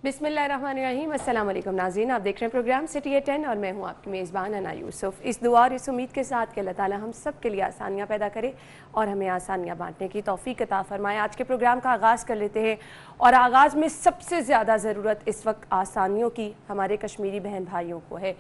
बिस्मिल्लाहिर्रहमानिर्रहीम। अस्सलाम वालेकुम नाज़रीन, आप देख रहे हैं प्रोग्राम सिटी एट 10 और मैं हूं आपकी मेज़बान अना यूसुफ। इस दुआ और इस उम्मीद के साथ कि अल्लाह ताला हम सब के लिए आसानियां पैदा करे और हमें आसानियां बांटने की तौफीक अता फरमाए। आज के प्रोग्राम का आगाज़ कर लेते हैं और आगाज़ में सबसे ज़्यादा ज़रूरत इस वक्त आसानियों की हमारे कश्मीरी बहन भाइयों को है।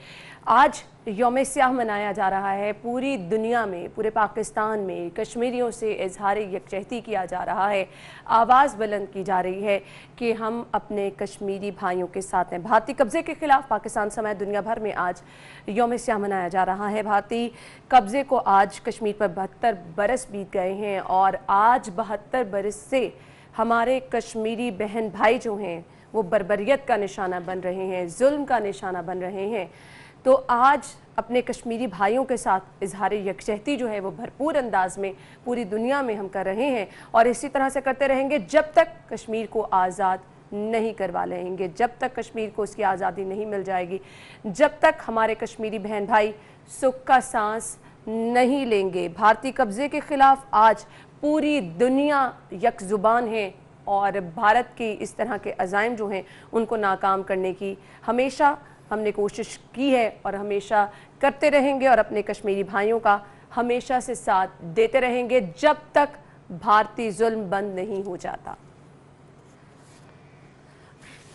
आज यौम स्याह मनाया जा रहा है पूरी दुनिया में, पूरे पाकिस्तान में कश्मीरियों से इजहार यकजहती किया जा रहा है। आवाज़ बुलंद की जा रही है कि हम अपने कश्मीरी भाइयों के साथ हैं। भारतीय कब्ज़े के ख़िलाफ़ पाकिस्तान समेत दुनिया भर में आज यौम स्याह मनाया जा रहा है। भारतीय कब्ज़े को आज कश्मीर पर 72 बरस बीत गए हैं और आज 72 बरस से हमारे कश्मीरी बहन भाई जो हैं वो बर्बरियत का निशाना बन रहे हैं, जुल्म का निशाना बन रहे हैं। तो आज अपने कश्मीरी भाइयों के साथ इजहार यकजहती जो है वो भरपूर अंदाज में पूरी दुनिया में हम कर रहे हैं और इसी तरह से करते रहेंगे जब तक कश्मीर को आज़ाद नहीं करवा लेंगे, जब तक कश्मीर को उसकी आज़ादी नहीं मिल जाएगी, जब तक हमारे कश्मीरी बहन भाई सुख का सांस नहीं लेंगे। भारतीय कब्ज़े के ख़िलाफ़ आज पूरी दुनिया यकजुबान है और भारत की इस तरह के अज़ाइम जो हैं उनको नाकाम करने की हमेशा हमने कोशिश की है और हमेशा करते रहेंगे और अपने कश्मीरी भाइयों का हमेशा से साथ देते रहेंगे जब तक भारतीय जुल्म बंद नहीं हो जाता।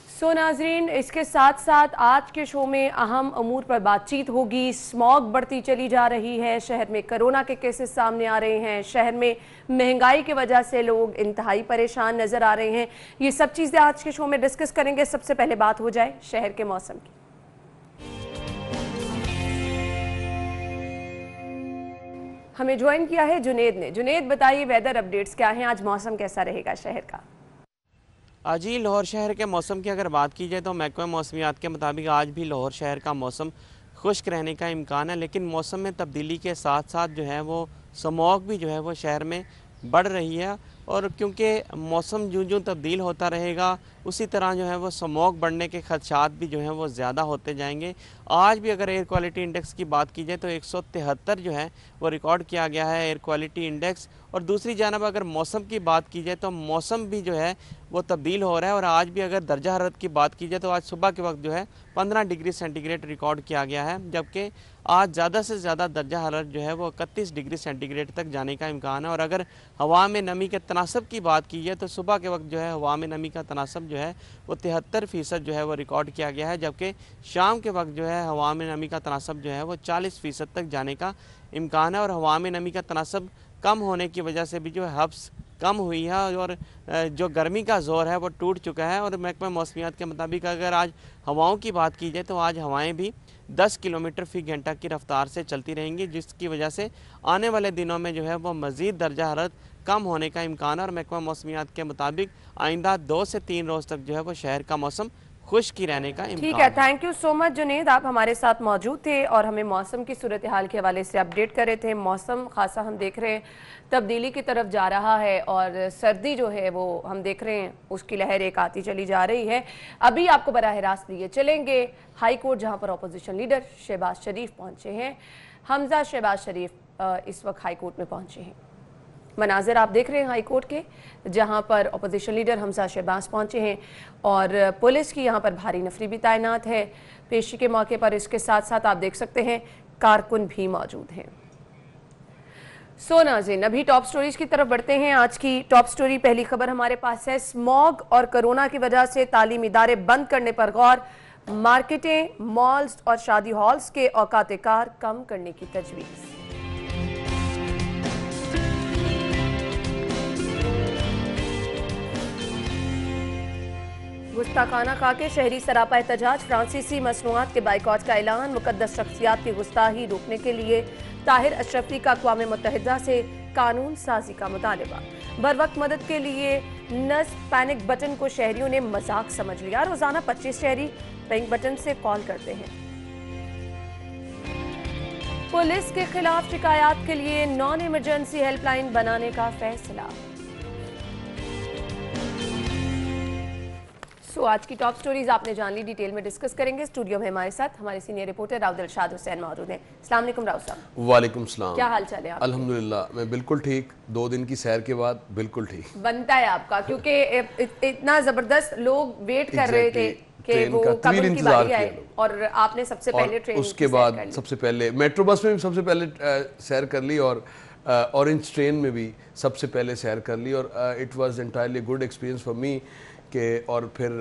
सो नाजरीन, इसके साथ साथ आज के शो में अहम अमूर पर बातचीत होगी। स्मॉग बढ़ती चली जा रही है, शहर में कोरोना के केसेस सामने आ रहे हैं, शहर में महंगाई की वजह से लोग इंतहाई परेशान नज़र आ रहे हैं। ये सब चीज़ें आज के शो में डिस्कस करेंगे। सबसे पहले बात हो जाए शहर के मौसम की। हमें ज्वाइन किया है जुनेद ने। जुनेद, बताइए वेदर अपडेट्स क्या हैं, आज मौसम कैसा रहेगा शहर का? जी, लाहौर शहर के मौसम की अगर बात की जाए तो महकमा मौसमियात के मुताबिक आज भी लाहौर शहर का मौसम खुश्क रहने का इम्कान है, लेकिन मौसम में तब्दीली के साथ साथ जो है वो स्मॉग भी जो है वो शहर में बढ़ रही है और क्योंकि मौसम यूँ यूँ तब्दील होता रहेगा उसी तरह जो है वो स्मॉग बढ़ने के खदशात भी जो हैं वो ज़्यादा होते जाएंगे। आज भी अगर एयर क्वालिटी इंडेक्स की बात की जाए तो 173 जो है वो रिकॉर्ड किया गया है एयर क्वालिटी इंडेक्स। और दूसरी जानब अगर मौसम की बात की जाए तो मौसम भी जो है वो तब्दील हो रहा है और आज भी अगर दर्जा हरारत की बात की जाए तो आज सुबह के वक्त जो है 15 डिग्री सेंटीग्रेड रिकॉर्ड किया गया है, जबकि आज ज़्यादा से ज़्यादा दर्जा हरारत जो है वो 31 डिग्री सेंटीग्रेड तक जाने का इम्कान है। और अगर हवा में नमी के तनासब की बात की जाए तो सुबह के वक्त जो है हवा में नमी का तनासब जो है वो 73% जो है वो रिकॉर्ड किया गया है, जबकि शाम के वक्त जो है हवा में नमी का तनासब जो है वो 40% तक जाने का इम्कान है। और हवा में नमी का तनासब कम होने की वजह से भी जो है हब्स कम हुई है और जो गर्मी का ज़ोर है वो टूट चुका है। और महकमा मौसमियात के मुताबिक अगर आज हवाओं की बात की जाए तो आज हवाएं भी 10 किलोमीटर फ़ी घंटा की रफ्तार से चलती रहेंगी, जिसकी वजह से आने वाले दिनों में जो है वो मज़ीद दर्जा हरारत कम होने का इम्कान है। और महकमा मौसमियात के मुताबिक आइंदा 2 से 3 रोज़ तक जो है वो शहर का मौसम खुश्की रहने का इम्कान। ठीक है, thank you so much Junaid, आप हमारे साथ मौजूद थे और हमें मौसम की सूरत हाल के हवाले से अपडेट कर रहे थे। मौसम खासा हम देख रहे हैं तब्दीली की तरफ जा रहा है और सर्दी जो है वो हम देख रहे हैं उसकी लहर एक आती चली जा रही है। अभी आपको बराह रास्त लिए चलेंगे हाई कोर्ट, जहाँ पर अपोजिशन लीडर शहबाज शरीफ पहुँचे हैं। हमजा शहबाज शरीफ इस वक्त हाई कोर्ट में पहुँचे हैं। मनाजिर आप देख रहे हैं हाई कोर्ट के, जहां पर अपोजिशन लीडर हमजा शहबाज पहुंचे हैं और पुलिस की यहां पर भारी नफरी भी तैनात है पेशी के मौके पर। इसके साथ साथ आप देख सकते हैं कारकुन भी मौजूद हैं। सो नाज़रीन, अभी टॉप स्टोरीज की तरफ बढ़ते हैं। आज की टॉप स्टोरी, पहली खबर हमारे पास है, स्मॉग और कोरोना की वजह से तालीमी इदारे बंद करने पर गौर, मार्केटें, मॉल्स और शादी हॉल्स के औकात कार कम करने की तजवीज़। गुस्ताखाना खा के शहरी सरापा एहतजाज, फ्रांसीसी मसनूआत के बाइकॉट का ऐलान, मुकद्दस शख्सियात की गुस्ताही रोकने के लिए ताहिर अशरफी का अक़वाम मुत्तहिदा से कानून साजी का मुतालबा। बर वक्त मदद के लिए नस्ब पैनिक बटन को शहरियों ने मजाक समझ लिया, रोजाना 25 शहरी पैनिक बटन से कॉल करते हैं। पुलिस के खिलाफ शिकायत के लिए नॉन इमरजेंसी हेल्पलाइन बनाने का फैसला। सो आज की टॉप स्टोरीज आपने जान ली, डिटेल में डिस्कस करेंगे। स्टूडियो में हमारे साथ हमारे सीनियर रिपोर्टर राव दिलशाद हुसैन मौजूद हैं। अस्सलाम वालेकुम राव साहब। वालेकुम सलाम। क्या हाल चाल है आपके? अल्हम्दुलिल्लाह मैं बिल्कुल ठीक, 2 दिन की सैर के बाद बिल्कुल ठीक। बनता है आपका, क्योंकि इतना जबरदस्त लोग वेट कर रहे थे कि वो कब उनकी बारी आए और आपने सबसे पहले ट्रेन उसके बाद सबसे पहले मेट्रो बस में भी सबसे पहले सैर कर ली और ऑरेंज ट्रेन में भी सबसे पहले सैर कर ली और it was entirely good experience for me के। और फिर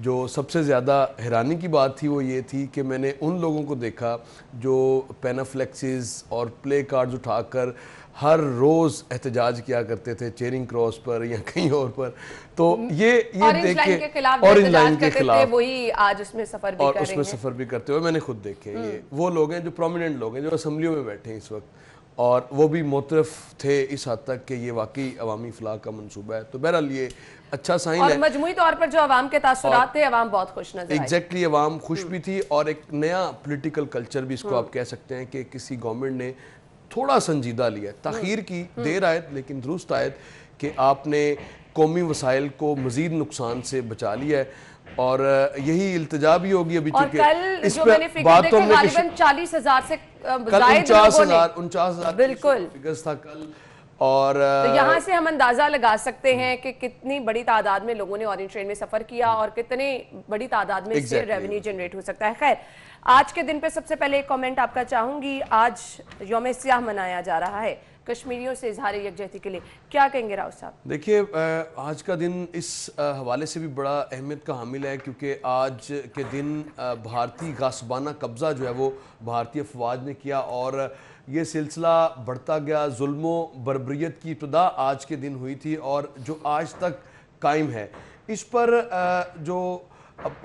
जो सबसे ज़्यादा हैरानी की बात थी वो ये थी कि मैंने उन लोगों को देखा जो पेनाफ्लेक्सिस और प्ले कार्ड्स उठाकर हर रोज़ एहतजाज किया करते थे चेरिंग क्रॉस पर या कहीं और पर। तो ये देख के ऑरेंज लाइन के खिलाफ वही आज उसमें सफ़र भी और उसमें सफ़र भी करते हुए मैंने खुद देखे। ये वो लोग हैं जो प्रोमिनेंट लोग हैं जो असम्बलियों में बैठे हैं इस वक्त, और वो भी मुतरफ थे इस हद तक कि ये वाकई अवामी फलाह का मंसूबा है। तो बहरहाल ये अच्छा साइन है। और मजमूई तौर पर जो अवाम के तासुरात थे, अवाम बहुत खुश नजर आई। एग्जैक्टली, अवाम खुश भी थी और एक नया पॉलिटिकल कल्चर भी इसको आप कह सकते हैं कि किसी गवर्नमेंट ने थोड़ा संजीदा लिया, ताखीर की, देर आयत लेकिन दुरुस्त आयत कि आपने कौमी वसाइल को मजीद नुकसान से बचा लिया है। और यही इल्तिजा भी होगी अभी, और कल जो मैंने फिगर देखे गालिबन 40,000 से ज़ायद लोगों ने 49,000 बिल्कुल फिगर्स था कल। और तो यहाँ से हम अंदाजा लगा सकते हैं कि कितनी बड़ी तादाद में लोगों ने ऑरेंज ट्रेन में सफर किया और कितनी बड़ी तादाद में इससे रेवेन्यू जनरेट हो सकता है। खैर, आज के दिन पे सबसे पहले एक कमेंट आपका चाहूंगी। आज यौम सियाह मनाया जा रहा है, कश्मीरियों से इजहार यकजहती के लिए क्या कहेंगे राव साहब? देखिए, आज का दिन इस हवाले से भी बड़ा अहमियत का हामिल है क्योंकि आज के दिन भारतीय गासबाना कब्ज़ा जो है वो भारतीय अफवाज ने किया और ये सिलसिला बढ़ता गया। जुल्मो बर्बरियत की इब्तिदा आज के दिन हुई थी और जो आज तक कायम है। इस पर जो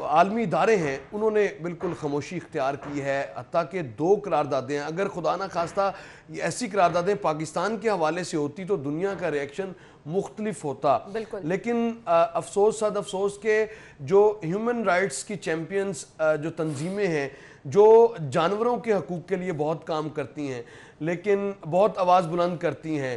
आलमी इदारे हैं उन्होंने बिल्कुल खामोशी इख्तियार की है। हत्ता कि 2 करारदादें, अगर खुदा ना खास्ता ये ऐसी करारदादें पाकिस्तान के हवाले से होती तो दुनिया का रिएक्शन मुख्तलिफ होता। लेकिन अफसोस सद अफसोस के जो ह्यूमन राइट्स की चैम्पियंस जो तंजीमें हैं जो जानवरों के हकूक़ के लिए बहुत काम करती हैं लेकिन बहुत आवाज़ बुलंद करती हैं।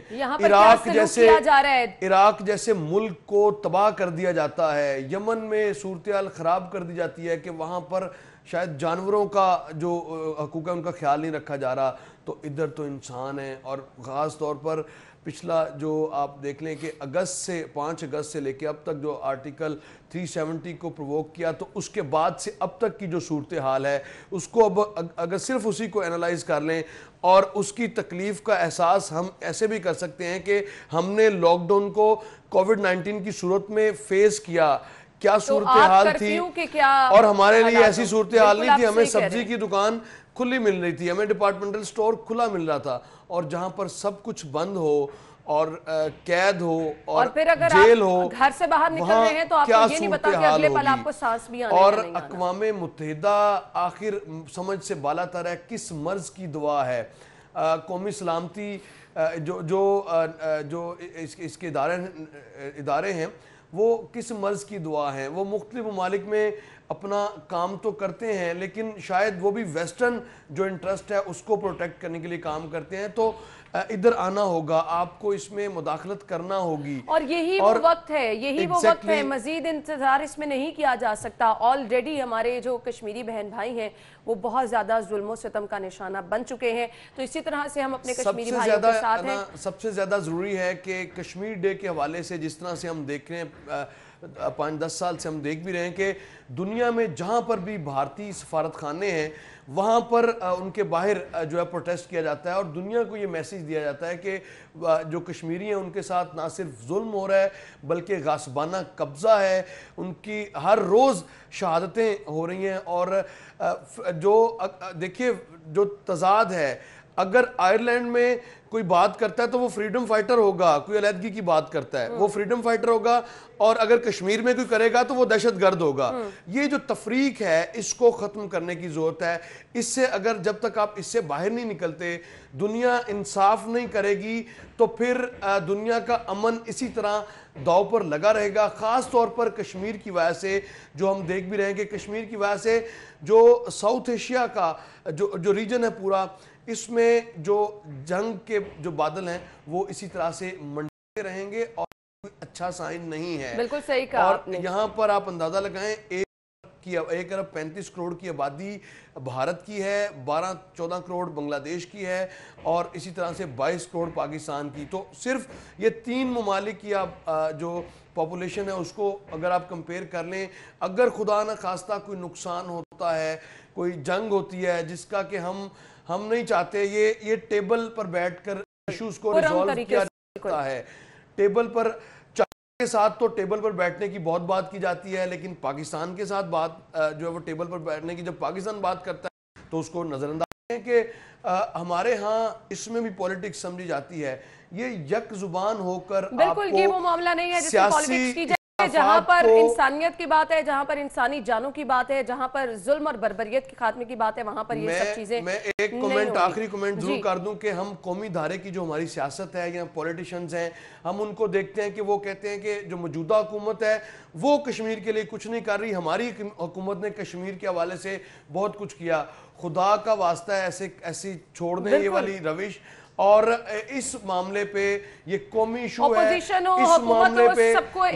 इराक जैसे मुल्क को तबाह कर दिया जाता है, यमन में सूरत हाल ख़राब कर दी जाती है कि वहाँ पर शायद जानवरों का जो हकूक़ है उनका ख्याल नहीं रखा जा रहा। तो इधर तो इंसान है और ख़ास तौर पर पिछला जो आप देख लें कि 5 अगस्त से लेके अब तक जो आर्टिकल 370 को प्रोवोक किया, तो उसके बाद से अब तक की जो सूरत हाल है उसको अब अगर सिर्फ उसी को एनालाइज कर लें और उसकी तकलीफ़ का एहसास हम ऐसे भी कर सकते हैं कि हमने लॉकडाउन को कोविड-19 की सूरत में फेस किया, क्या सूरत हाल थी। और हमारे लिए ऐसी सूरत हाल नहीं थी, हमें सब्जी की दुकान खुली मिल रही थी, हमें डिपार्टमेंटल स्टोर खुला मिल रहा था। और जहां पर सब कुछ बंद हो और कैद हो और फिर अगर जेल हो, घर से बाहर निकल रहे हैं तो आपको ये नहीं पता कि अगले पल आपको सांस भी आने और नहीं आना। अक़वामे मुत्तहिदा आखिर समझ से बालातर है, किस मर्ज की दुआ है। कौमी सलामती जो इसके इदारे हैं वो किस मर्ज की दुआ है। वो मुख्तलिफ ममालिक में अपना काम तो करते हैं लेकिन शायद वो भी वेस्टर्न जो इंटरेस्ट है उसको प्रोटेक्ट करने के लिए काम करते हैं। तो इधर आना होगा, आपको इसमें मुदाखलत करना होगी और यही वो वक्त है, यही वो वक्त है। मजीद इंतजार इसमें नहीं किया जा सकता। ऑलरेडी हमारे जो कश्मीरी बहन भाई हैं वो बहुत ज्यादा जुल्म सितम का निशाना बन चुके हैं। तो इसी तरह से हम अपने कश्मीरी भाइयों के साथ हैं। सबसे ज्यादा जरूरी है कि कश्मीर डे के हवाले से जिस तरह से हम देख रहे हैं 5-10 साल से हम देख भी रहे हैं कि दुनिया में जहां पर भी भारतीय सफारत खाने हैं वहाँ पर उनके बाहर जो है प्रोटेस्ट किया जाता है और दुनिया को ये मैसेज दिया जाता है कि जो कश्मीरी हैं उनके साथ ना सिर्फ जुल्म हो रहा है बल्कि गासबाना कब्ज़ा है, उनकी हर रोज़ शहादतें हो रही हैं। और जो देखिए जो तज़ाद है, अगर आयरलैंड में कोई बात करता है तो वो फ्रीडम फाइटर होगा, कोई अलहदगी की बात करता है वो फ्रीडम फाइटर होगा, और अगर कश्मीर में कोई करेगा तो वो दहशतगर्द होगा। ये जो तफरीक है इसको ख़त्म करने की ज़रूरत है। इससे अगर जब तक आप इससे बाहर नहीं निकलते, दुनिया इंसाफ नहीं करेगी तो फिर दुनिया का अमन इसी तरह दाव पर लगा रहेगा। ख़ास तौर पर कश्मीर की वजह से जो हम देख भी रहे हैं कि कश्मीर की वजह से जो साउथ एशिया का जो रीजन है पूरा, इसमें जो जंग के जो बादल हैं वो इसी तरह से मंडराते रहेंगे। और कोई अच्छा साइन नहीं है। बिल्कुल सही कहा और आपने। यहाँ पर आप अंदाजा लगाएं, 1 अरब 35 करोड़ की आबादी भारत की है, 12-14 करोड़ बांग्लादेश की है और इसी तरह से 22 करोड़ पाकिस्तान की। तो सिर्फ ये 3 ममालिक की आप जो पॉपुलेशन है उसको अगर आप कंपेयर कर लें, अगर खुदा न खास्ता कोई नुकसान होता है, कोई जंग होती है जिसका कि हम नहीं चाहते, ये टेबल पर बैठकर इश्यूज को रिजॉल्व किया जाता है। टेबल पर के साथ तो टेबल पर बैठने की बहुत बात की जाती है, लेकिन पाकिस्तान के साथ बात जो है वो टेबल पर बैठने की जब पाकिस्तान बात करता है तो उसको नज़रअंदाज है कि हमारे यहाँ इसमें भी पॉलिटिक्स समझी जाती है। ये यक जुबान होकर बिल्कुल ये वो मामला नहीं है जिसमें पॉलिटिक्स की जाए, जहां पर इंसानियत की बात है, जहां पर इंसानी जानों की बात है, जहां पर जुल्म और बर्बरियत के खात्मे की बात है, वहां पर ये सब चीजें। मैं एक कमेंट, आखिरी कमेंट जरूर कर दूं कि हम कौमी धारे की जो हमारी सियासत है या पॉलिटिशियंस हैं, हम उनको देखते हैं कि वो कहते हैं कि जो मौजूदा हुकूमत है वो कश्मीर के लिए कुछ नहीं कर रही, हमारी हुकूमत ने कश्मीर के हवाले से बहुत कुछ किया। खुदा का वास्ता है ऐसी छोड़ दें ये वाली रविश, और इस मामले पे ये कौमी इशू है, इस मामले पे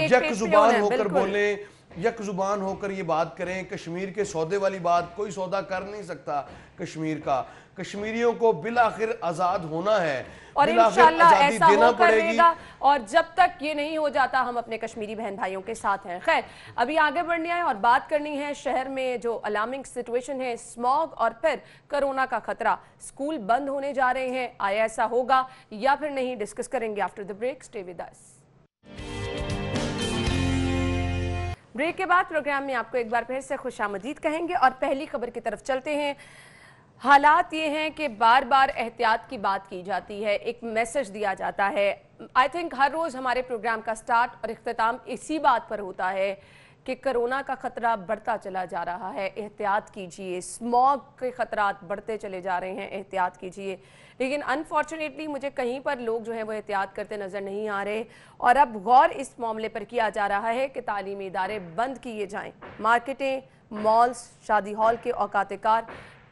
यक जुबान होकर बोलें, यक जुबान होकर ये बात करें। कश्मीर के सौदे वाली बात कोई सौदा कर नहीं सकता कश्मीर का। कश्मीरियों को बिलाखिर आज़ाद होना है और इंशाअल्लाह ऐसा होकर रहेगा, और जब तक ये नहीं हो जाता हम अपने कश्मीरी बहन भाइयों के साथ हैं। खैर, अभी आगे बढ़ने आए और बात करनी है शहर में जो अलार्मिंग सिचुएशन है, स्मॉग और फिर कोरोना का खतरा। स्कूल बंद होने जा रहे हैं, आया ऐसा होगा या फिर नहीं, डिस्कस करेंगे after the break. Stay with us. Break के बाद प्रोग्राम में आपको एक बार फिर से खुशामदीद कहेंगे और पहली खबर की तरफ चलते हैं। हालात ये हैं कि बार बार एहतियात की बात की जाती है, एक मैसेज दिया जाता है। आई थिंक हर रोज़ हमारे प्रोग्राम का स्टार्ट और इख्तिताम इसी बात पर होता है कि कोरोना का ख़तरा बढ़ता चला जा रहा है, एहतियात कीजिए। स्मॉग के ख़तरात बढ़ते चले जा रहे हैं, एहतियात कीजिए। लेकिन अनफॉर्चुनेटली मुझे कहीं पर लोग जो हैं वो एहतियात करते नज़र नहीं आ रहे, और अब गौर इस मामले पर किया जा रहा है कि तालीमी इदारे बंद किए जाएँ, मार्केटें, मॉल्स, शादी हॉल के औकात-ए-कार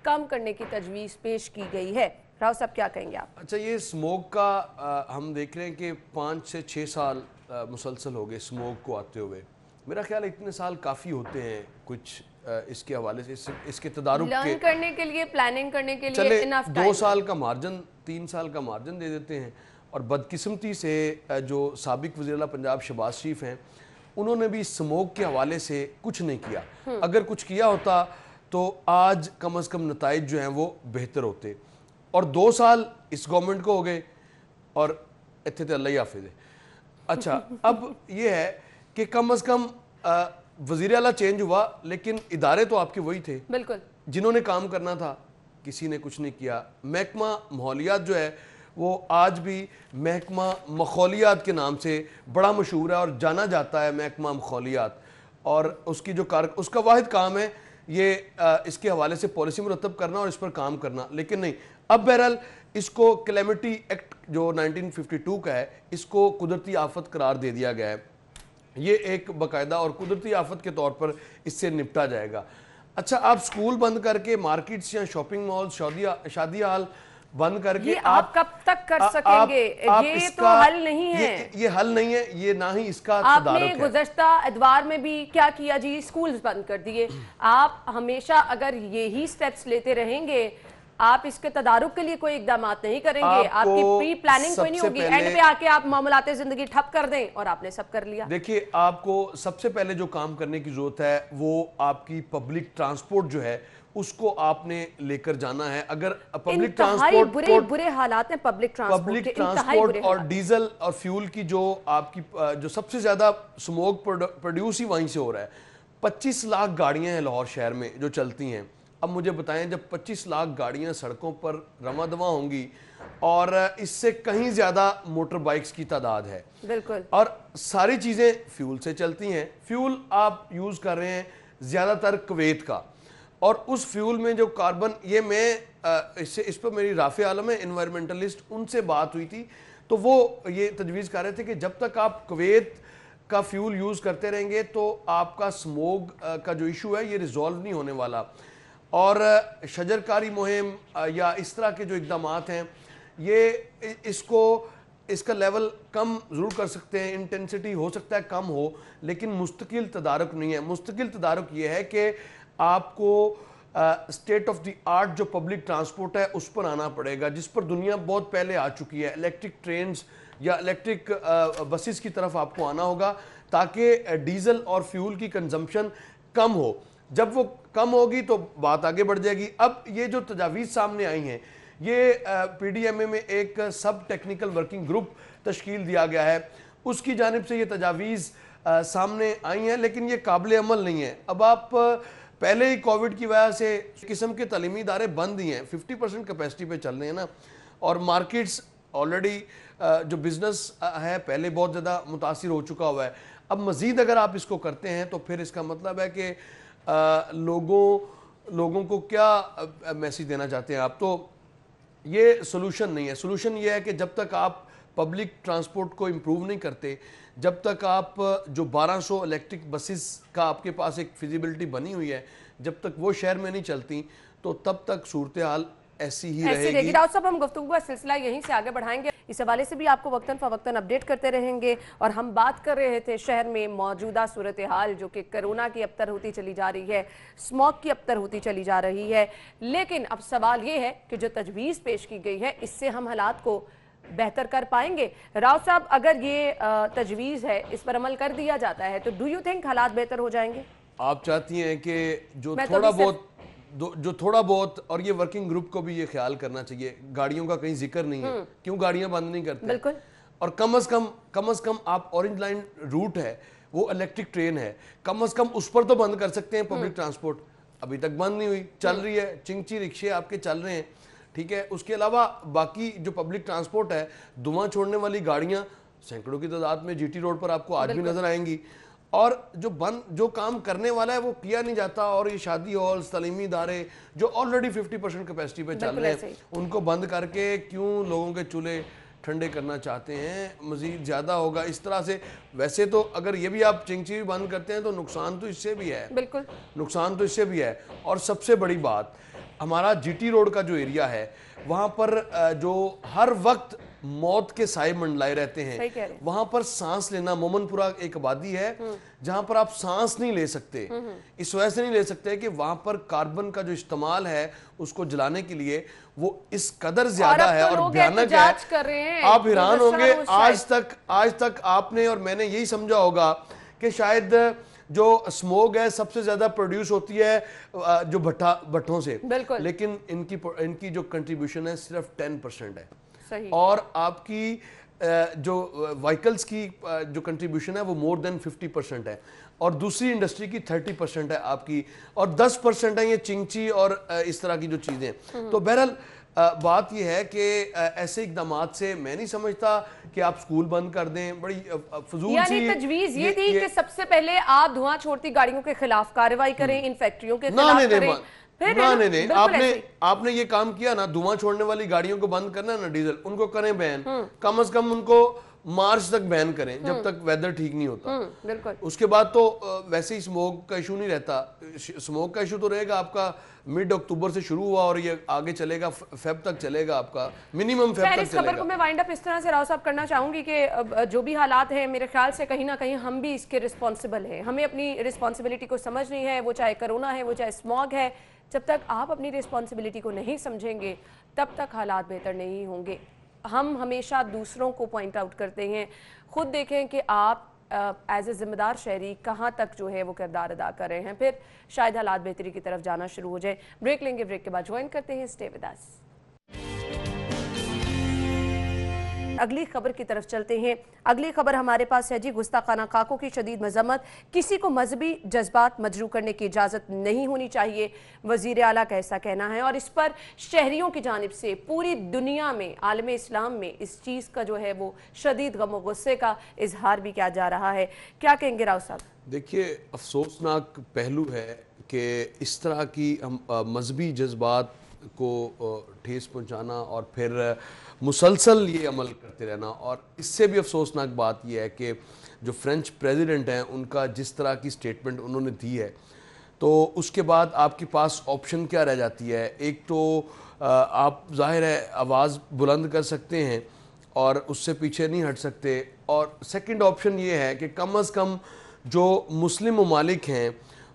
कम करने की तजवीज़ पेश की गई है। राव साहब क्या कहेंगे आप? अच्छा, ये स्मोक का हम देख रहे हैं कि 5 से 6 साल मुसलसल हो गए स्मोक को आते हुए। मेरा ख्याल इतने साल काफ़ी होते हैं कुछ इसके हवाले से, इसके तदारुक लर्न करने के लिए, प्लानिंग करने के लिए इनफ टाइम। 2 साल का मार्जिन, 3 साल का मार्जिन दे देते हैं। और बदकिस्मती से जो साबिक वज़ीर-ए-आला पंजाब शहबाज शरीफ हैं, उन्होंने भी स्मोक के हवाले से कुछ नहीं किया। अगर कुछ किया होता तो आज कम अज़ कम नताइज जो हैं वो बेहतर होते। और 2 साल इस गवर्नमेंट को हो गए और इत्थे ते अल्लाह ही हाफिज़ है। अच्छा, अब ये है कि कम अज़ कम वज़ीर आला चेंज हुआ, लेकिन इदारे तो आपके वही थे बिल्कुल, जिन्होंने काम करना था, किसी ने कुछ नहीं किया। महकमा माहौलियात जो है वो आज भी महकमा मखौलियात के नाम से बड़ा मशहूर है और जाना जाता है महकमा मखौलियात। और उसकी जो उसका वाहिद काम है ये इसके हवाले से पॉलिसी मुरतब करना और इस पर काम करना। लेकिन नहीं, अब बहरहाल इसको कैलेमिटी एक्ट जो 1952 का है, इसको कुदरती आफत करार दे दिया गया है। ये एक बाकायदा और कुदरती आफत के तौर पर इससे निपटा जाएगा। अच्छा, आप स्कूल बंद करके, मार्केट्स या शॉपिंग मॉल, शादी हाल बंद करके ये आप कब तक कर सकेंगे? ये तो हल नहीं है, ये हल नहीं है, ये ना ही इसका आपने गुज़श्ता अदवार में भी क्या किया जी, स्कूल्स बंद कर दिए। आप हमेशा अगर यही स्टेप्स लेते रहेंगे, आप इसके तदारुक के लिए कोई इकदाम नहीं करेंगे, आपकी प्री प्लानिंग कोई नहीं होगी, एंड पे आके आप मामलाते जिंदगी ठप कर दें और आपने सब कर लिया। देखिए, आपको सबसे पहले जो काम करने की जरूरत है वो आपकी पब्लिक ट्रांसपोर्ट जो है उसको आपने लेकर जाना है। अगर पब्लिक ट्रांसपोर्ट बुरे हालात हैं, पब्लिक ट्रांसपोर्ट और डीजल और फ्यूल की जो आपकी जो सबसे ज्यादा स्मोक प्रोड्यूस ही वहीं से हो रहा है। 25 लाख गाड़ियां हैं लाहौर शहर में जो चलती हैं। अब मुझे बताएं, जब 25 लाख गाड़ियां सड़कों पर रवां दवा होंगी और इससे कहीं ज्यादा मोटर बाइक्स की तादाद है, बिल्कुल, और सारी चीजें फ्यूल से चलती हैं। फ्यूल आप यूज कर रहे हैं ज्यादातर कुवैत का, और उस फ्यूल में जो कार्बन, ये मैं इस पर मेरी राफे आलम है एनवायरमेंटलिस्ट, उनसे बात हुई थी, तो वो ये तजवीज़ कर रहे थे कि जब तक आप कुवैत का फ्यूल यूज़ करते रहेंगे तो आपका स्मोग का जो इशू है ये रिजॉल्व नहीं होने वाला। और शजरकारी मुहिम या इस तरह के जो इकदामात हैं, ये اس کا لیول کم ضرور کر سکتے ہیں, انٹینسٹی ہو سکتا ہے کم ہو, لیکن مستقل تدارک نہیں ہے. مستقل تدارک یہ ہے کہ آپ کو اسٹیٹ آف دی آرٹ جو پبلک ٹرانسپورٹ ہے اس پر آنا پڑے گا, جس پر دنیا بہت پہلے آ چکی ہے. الیکٹرک ٹرینز یا الیکٹرک بسز کی طرف آپ کو آنا ہوگا تاکہ ڈیزل اور فیول کی کنزمپشن کم ہو. جب وہ کم ہوگی تو بات آگے بڑھ جائے گی. اب یہ جو تجاویز سامنے آئی ہیں, یہ پی ڈی ایم اے میں ایک سب ٹیکنیکل ورکنگ گروپ تشکیل دیا گیا ہے, اس کی جانب سے یہ تجاویز سامنے آئی ہیں, لیکن یہ قابل عمل نہیں ہے. اب آپ پہلے ہی کووڈ کی وجہ سے قسم کے تعلیمی ادارے بند ہی ہیں, 50% کیپیسٹی پہ چل رہے ہیں نا, اور مارکیٹس آلریڈی جو بزنس ہے پہلے بہت زیادہ متاثر ہو چکا ہوا ہے. اب مزید اگر آپ اس کو کرتے ہیں تو پھر اس کا مطلب ہے کہ لوگوں کو کیا میسیج دینا چاہتے ہیں آپ. تو یہ سولوشن نہیں ہے. سولوشن یہ ہے کہ جب تک آپ پبلک ٹرانسپورٹ کو امپروو نہیں کرتے, جب تک آپ جو 1200 الیکٹرک بسز کا آپ کے پاس ایک فیزیبلٹی بنی ہوئی ہے, جب تک وہ شہر میں نہیں چلتی تو تب تک صورتحال ایسی ہی رہے گی. راؤ صاحب, ہم گفتگو کا سلسلہ یہیں سے آگے بڑھائیں گے, اس حوالے سے بھی آپ کو وقتاً فوقتاً اپڈیٹ کرتے رہیں گے. اور ہم بات کر رہے تھے شہر میں موجودہ صورتحال جو کہ کرونا کی ابتر ہوتی چلی جا رہی ہے, اسموگ کی ابتر ہوتی چلی جا رہی ہے. لیکن اب سوال یہ ہے کہ جو تجویز پیش کی گئی ہے اس سے ہم حالات کو بہتر کر پائیں گے. راؤ صاحب, اگر یہ تجویز ہے اس پر عمل کر دیا جاتا ہے تو ڈو یو تھنک حالات بہتر ہو جائیں گے؟ آپ چاہتی ہیں کہ جو تھوڑا بہت, اور یہ ورکنگ گروپ کو بھی یہ خیال کرنا چاہیے, گاڑیوں کا کہیں ذکر نہیں ہے, کیوں گاڑیاں بند نہیں کرتے؟ بالکل. اور کم از کم آپ اورنج لائن روٹ ہے, وہ الیکٹرک ٹرین ہے, کم از کم اس پر تو بند کر سکتے ہیں. پبلک ٹرانسپورٹ ابھی تک بند نہیں ہوئی, چل رہی ہے, چنگچی رکشے آپ کے چل رہے ہیں, ٹھیک ہے. اس کے علاوہ باقی جو پبلک ٹرانسپورٹ ہے, دھواں چھوڑنے والی گاڑیاں سینکڑوں کی تعداد میں جی ٹی روڈ پر آپ کو آج بھی نظر آئیں گی. اور جو کام کرنے والا ہے وہ کیا نہیں جاتا, اور یہ شادی ہالز, تعلیمی ادارے جو آلریڈی 50% کیپیسٹی پہ چل رہے ہیں, ان کو بند کر کے کیوں لوگوں کے چولہے ٹھنڈے کرنا چاہتے ہیں؟ مزید زیادہ ہوگا اس طرح سے. ویسے تو اگر یہ بھی آپ چنگچی بھی بند کرتے ہیں تو نقصان تو اس سے بھی ہے, بالکل نقصان تو اس سے بھی ہے. اور سب سے بڑی بات, ہمارا جی ٹی روڈ کا جو ایریا ہے وہاں پر جو ہر وقت موت کے سائے منڈلائے رہتے ہیں, وہاں پر سانس لینا, مومن پورہ ایک آبادی ہے جہاں پر آپ سانس نہیں لے سکتے. اس وجہ سے نہیں لے سکتے کہ وہاں پر کاربن کا جو استعمال ہے اس کو جلانے کے لیے وہ اس قدر زیادہ ہے اور بھیانک ہے. آپ حیران ہوں گے, آج تک آپ نے اور میں نے یہی سمجھا ہوگا کہ شاید جو اسموگ ہے سب سے زیادہ پروڈیوس ہوتی ہے جو بھٹوں سے, لیکن ان کی جو کنٹریبیوشن ہے صرف 10% ہے. اور آپ کی جو وائیکلز کی جو کنٹریبیوشن ہے وہ مور دین 50% ہے, اور دوسری انڈسٹری کی 30% ہے آپ کی, اور 10% ہے یہ چنگچی اور اس طرح کی جو چیزیں. تو بہرحال بات یہ ہے کہ ایسے اقدامات سے میں نہیں سمجھتا کہ آپ سکول بند کر دیں. بڑی فضول سی یعنی تجویز یہ تھی کہ سب سے پہلے آپ دھواں چھوڑتی گاڑیوں کے خلاف کارروائی کریں, ان فیکٹریوں کے خلاف کریں. نہیں, آپ نے یہ کام کیا نا, دھواں چھوڑنے والی گاڑیوں کو بند کرنا ہے نا, ڈیزل, ان کو کریں بین, کم از کم ان کو مارچ تک بین کریں جب تک ویدر ٹھیک نہیں ہوتا. اس کے بعد تو ویسے ہی سموگ کا ایشو نہیں رہتا. سموگ کا ایشو تو رہے گا آپ کا مڈ اکتوبر سے شروع ہوا اور یہ آگے چلے گا, فیب تک چلے گا, آپ کا منیمم فیب تک چلے گا. خبر کو میں وائنڈ اپ اس طرح سے راؤ صاحب کرنا چاہوں گی کہ جو بھی حالات ہیں میرے خیال سے کہیں نہ کہیں ہم بھی اس کے رسپانسبل ہیں. ہمیں اپنی رسپانسبلٹی کو سمجھنی ہے, وہ چاہے کرونا ہے, وہ چاہے اسموگ ہے. جب تک آپ اپنی رسپانسبلٹی کو نہیں سمجھیں گے تب تک حالات بہتر نہیں ہوں گے. ہم ہمیشہ دوسروں کو پوائنٹ آؤٹ کرتے ہیں, خود دیکھیں کہ آپ ایز اے ذمہ دار شہری کہاں تک جو ہے وہ کردار ادا کر رہے ہیں, پھر شاید حالات بہتری کی طرف جانا شروع ہو جائے. بریک لیں گے, بریک کے بعد جوائن کرتے ہیں. Stay with us. اگلی خبر کی طرف چلتے ہیں. اگلی خبر ہمارے پاس ہے جی, گستاخانہ خاکوں کی شدید مذمت. کسی کو مذہبی جذبات مجروح کرنے کی اجازت نہیں ہونی چاہیے, وزیر اعلیٰ کا ایسا کہنا ہے. اور اس پر شہریوں کی جانب سے پوری دنیا میں, عالم اسلام میں اس چیز کا جو ہے وہ شدید غم و غصے کا اظہار بھی کیا جا رہا ہے. کیا کہیں گے راؤ صاحب؟ دیکھیے, افسوسناک پہلو ہے کہ اس طرح کی مذہبی جذبات کو ٹھیس پہنچانا اور پھر مسلسل یہ عمل کرتے رہنا. اور اس سے بھی افسوسناک بات یہ ہے کہ جو فرینچ پریزیڈنٹ ہیں ان کا جس طرح کی سٹیٹمنٹ انہوں نے دی ہے, تو اس کے بعد آپ کے پاس آپشن کیا رہ جاتی ہے. ایک تو آپ ظاہر ہے آواز بلند کر سکتے ہیں اور اس سے پیچھے نہیں ہٹ سکتے. اور سیکنڈ آپشن یہ ہے کہ کم از کم جو مسلم ممالک ہیں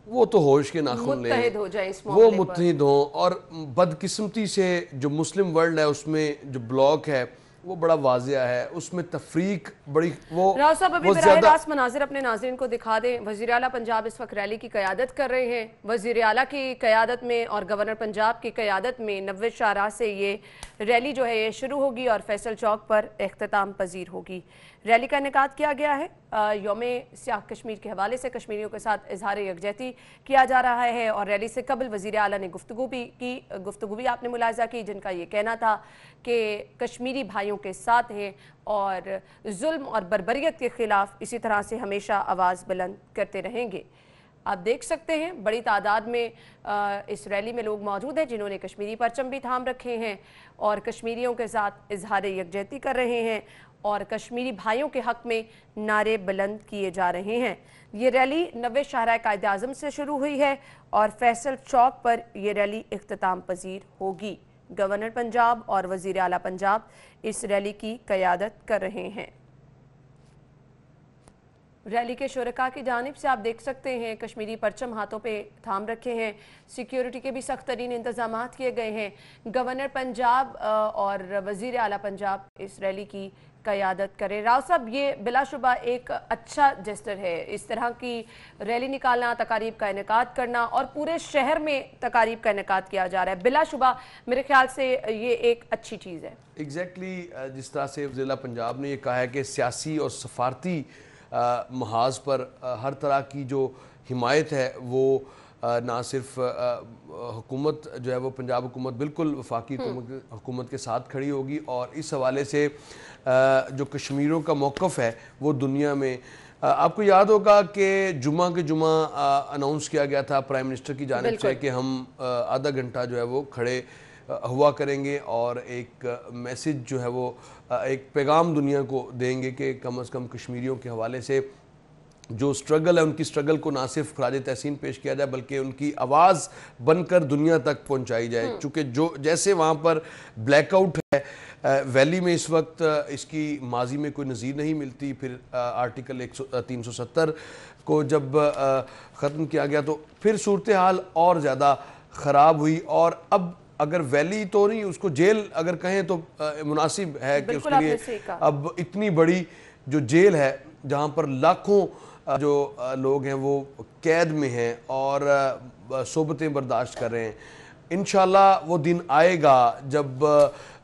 وہ تو ہوش کے ناخن لیں, متحد ہو جائیں اس وہ معاملے پر. متحد ہوں. اور بدقسمتی سے جو مسلم ورلڈ ہے اس میں جو بلاک ہے وہ بڑا واضح ہے, اس میں تفریق بڑی راؤ صاحب ابھی وہ براہ زیادہ. راست مناظر اپنے ناظرین کو دکھا دیں. وزیر اعلیٰ پنجاب اس وقت ریلی کی قیادت کر رہے ہیں. وزیر اعلیٰ کی قیادت میں اور گورنر پنجاب کی قیادت میں 90 شاہراہ سے یہ ریلی جو ہے یہ شروع ہوگی اور فیصل چوک پر اختتام پذیر ہوگی. ریلی کا انعقاد کیا گیا ہے. یوم سیاہ کشمیر کے حوالے سے کشمیریوں کے ساتھ اظہار یکجہتی کیا جا رہا ہے, اور ریلی سے قبل وزیر اعلیٰ نے گفتگو بھی آپ نے ملاحظہ کی, جن کا یہ کہنا تھا کہ کشمیری بھائیوں کے ساتھ ہیں اور ظلم اور بربریت کے خلاف اسی طرح سے ہمیشہ آواز بلند کرتے رہیں گے. آپ دیکھ سکتے ہیں بڑی تعداد میں اس ریلی میں لوگ موجود ہیں جنہوں نے کشمیری پرچم بھی تھام رکھے ہیں اور کشمیریوں کے ساتھ اظہار یکجہتی کر رہے ہیں اور کشمیری بھائیوں کے حق میں نعرے بلند کیے جا رہے ہیں. یہ ریلی 90 شاہراہ قائد اعظم سے شروع ہوئی ہے اور فیصل چوک پر یہ ریلی اختتام پذیر ہوگی. گورنر پنجاب اور وزیر اعلیٰ پنجاب اس ریلی کی قیادت کر رہے ہیں. ریلی کے شرکاء کی جانب سے آپ دیکھ سکتے ہیں کشمیری پرچم ہاتھوں پہ تھام رکھے ہیں. سیکیورٹی کے بھی سخت ترین انتظامات کیے گئے ہیں. گورنر پنجاب اور وزیر اعلیٰ پنجاب اس ریلی کی قیادت کریں. راؤ صاحب یہ بلا شبہ ایک اچھا جسٹر ہے, اس طرح کی ریلی نکالنا, تقاریب کا انعقاد کرنا اور پورے شہر میں تقاریب کا انعقاد کیا جا رہا ہے. بلا شبہ میرے خیال سے یہ ایک اچھی چیز ہے. ایگزیکٹلی جس طرح سے وزیر اعلیٰ پنجاب نے یہ کہا ہے کہ سیاسی اور سفارتی محاذ پر ہر طرح کی جو حمایت ہے وہ نہ صرف حکومت جو ہے وہ پنجاب حکومت بالکل وفاقی حکومت کے ساتھ کھڑی ہوگی, اور اس حوالے سے جو کشمیریوں کا موقف ہے وہ دنیا میں آپ کو یاد ہوگا کہ جمعہ کے جمعہ اناؤنس کیا گیا تھا پرائم منسٹر کی جانب سے کہ ہم آدھا گھنٹہ جو ہے وہ کھڑے ہوا کریں گے اور ایک میسج جو ہے وہ ایک پیغام دنیا کو دیں گے کہ کم از کم کشمیریوں کے حوالے سے جو سٹرگل ہے ان کی سٹرگل کو نہ صرف خراج تحسین پیش کیا جائے بلکہ ان کی آواز بن کر دنیا تک پہنچائی جائے. چونکہ جو جیسے وہاں پر بلیک آؤٹ ہے ویلی میں اس وقت, اس کی ماضی میں کوئی نظیر نہیں ملتی. پھر آرٹیکل 370 کو جب ختم کیا گیا تو پھر صورتحال اور زیادہ خراب ہوئی, اور اب اگر ویلی تو نہیں اس کو جیل اگر کہیں تو مناسب ہے کہ اس کے لیے اب اتنی بڑی جو جیل ہے جہاں پر لاکھوں جو لوگ ہیں وہ قید میں ہیں اور صحبتیں برداشت کر رہے ہیں. انشاءاللہ وہ دن آئے گا جب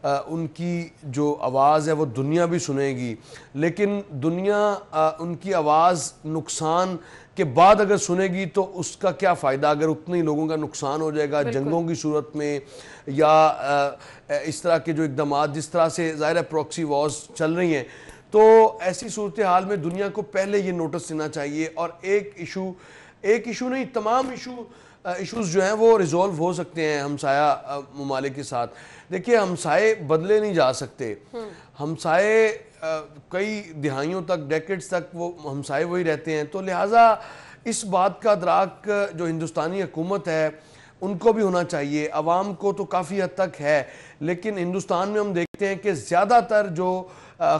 ان کی جو آواز ہے وہ دنیا بھی سنے گی, لیکن دنیا ان کی آواز نقصان کے بعد اگر سنے گی تو اس کا کیا فائدہ اگر اتنے لوگوں کا نقصان ہو جائے گا جنگوں کی صورت میں یا اس طرح کے جو اقدامات جس طرح سے ظاہر ہے پروکسی وارز چل رہی ہیں. تو ایسی صورتحال میں دنیا کو پہلے یہ نوٹس دینا چاہیے اور ایک ایشو نہیں تمام ایشوز جو ہیں وہ ریزولو ہو سکتے ہیں ہمسایہ ممالک کے ساتھ. دیکھیے ہمسائے بدلے نہیں جا سکتے, ہمسائے کئی دہائیوں تک ڈیکیڈز تک وہ ہمسائے وہی رہتے ہیں. تو لہٰذا اس بات کا ادراک جو ہندوستانی حکومت ہے ان کو بھی ہونا چاہیے, عوام کو تو کافی حد تک ہے, لیکن ہندوستان میں ہم دیکھتے ہیں کہ زیادہ تر جو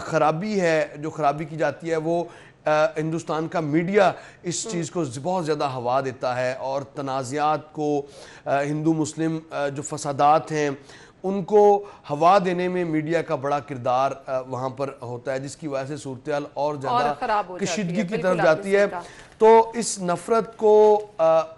خرابی ہے جو خرابی کی جاتی ہے وہ ہندوستان کا میڈیا اس چیز کو بہت زیادہ ہوا دیتا ہے اور تنازعات کو ہندو مسلم جو فسادات ہیں ان کو ہوا دینے میں میڈیا کا بڑا کردار وہاں پر ہوتا ہے, جس کی وجہ سے صورتحال اور زیادہ کشیدگی کی طرف جاتی ہے. تو اس نفرت کو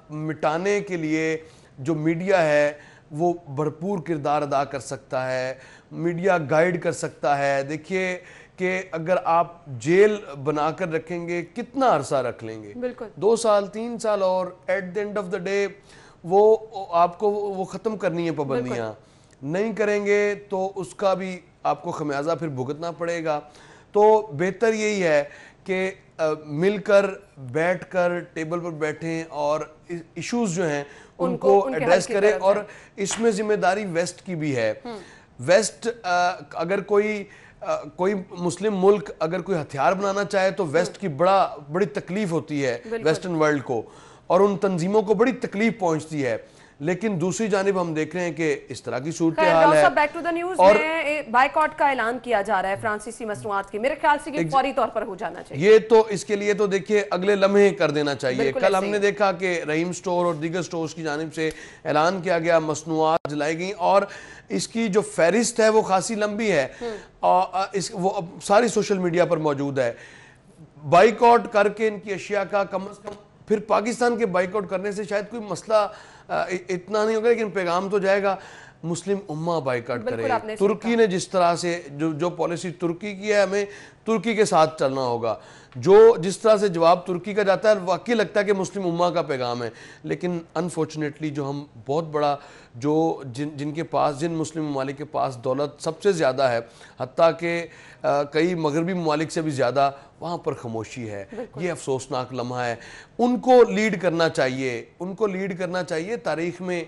مٹانے کے لیے جو میڈیا ہے وہ بھرپور کردار ادا کر سکتا ہے, میڈیا گائیڈ کر سکتا ہے. دیکھیے کہ اگر آپ جیل بنا کر رکھیں گے کتنا عرصہ رکھ لیں گے, 2 سال 3 سال, اور at the end of the day وہ آپ کو وہ ختم کرنی ہے پابندیاں, نہیں کریں گے تو اس کا بھی آپ کو خمیازہ پھر بھگتنا پڑے گا. تو بہتر یہی ہے کہ مل کر بیٹھ کر ٹیبل پر بیٹھیں اور ایشوز جو ہیں ان کو ایڈریس کریں, اور اس میں ذمہ داری ویسٹ کی بھی ہے. ویسٹ اگر کوئی مسلم ملک اگر کوئی ہتھیار بنانا چاہے تو ویسٹ کی بڑی تکلیف ہوتی ہے ویسٹرن ورلڈ کو, اور ان تنظیموں کو بڑی تکلیف پہنچتی ہے. लेकिन दूसरी जानिब हम देख रहे हैं कि इस तरह की सूरत हाल है। बैक टू द न्यूज़ में बाइकआउट का ऐलान किया जा रहा है फ्रांसीसी मसनूआत की, मेरे ख्याल से ये फौरी तौर पर हो जाना चाहिए। ये तो इसके लिए तो देखिए अगले लम्हे कर देना चाहिए। कल हमने देखा कि रहीम स्टोर और दीगर स्टोर्स की जानिब से ऐलान किया गया, मसनूआत जलाई गई और इसकी जो फहरिस्त है वो खासी लंबी है और वो सारी सोशल मीडिया पर मौजूद है। बाइकआउट करके इनकी अशिया का कम अज कम, फिर पाकिस्तान के बाइकआउट करने से शायद कोई मसला इतना नहीं होगा, लेकिन पैगाम तो जाएगा। मुस्लिम उम्मा बाइकआउट करे। तुर्की ने जिस तरह से जो पॉलिसी तुर्की की है, हमें तुर्की के साथ चलना होगा। जो जिस तरह से जवाब तुर्की का जाता है, वाकई लगता है कि मुस्लिम उम्मा का पैगाम है, लेकिन अनफॉर्चुनेटली जो हम बहुत बड़ा जिनके पास, जिन मुस्लिम ममालिक के पास दौलत सबसे ज़्यादा है, हत्ता कि कई मगरबी ममालिक से भी ज़्यादा, वहाँ पर खामोशी है। ये अफसोसनाक लम्हा है। उनको लीड करना चाहिए, तारीख़ में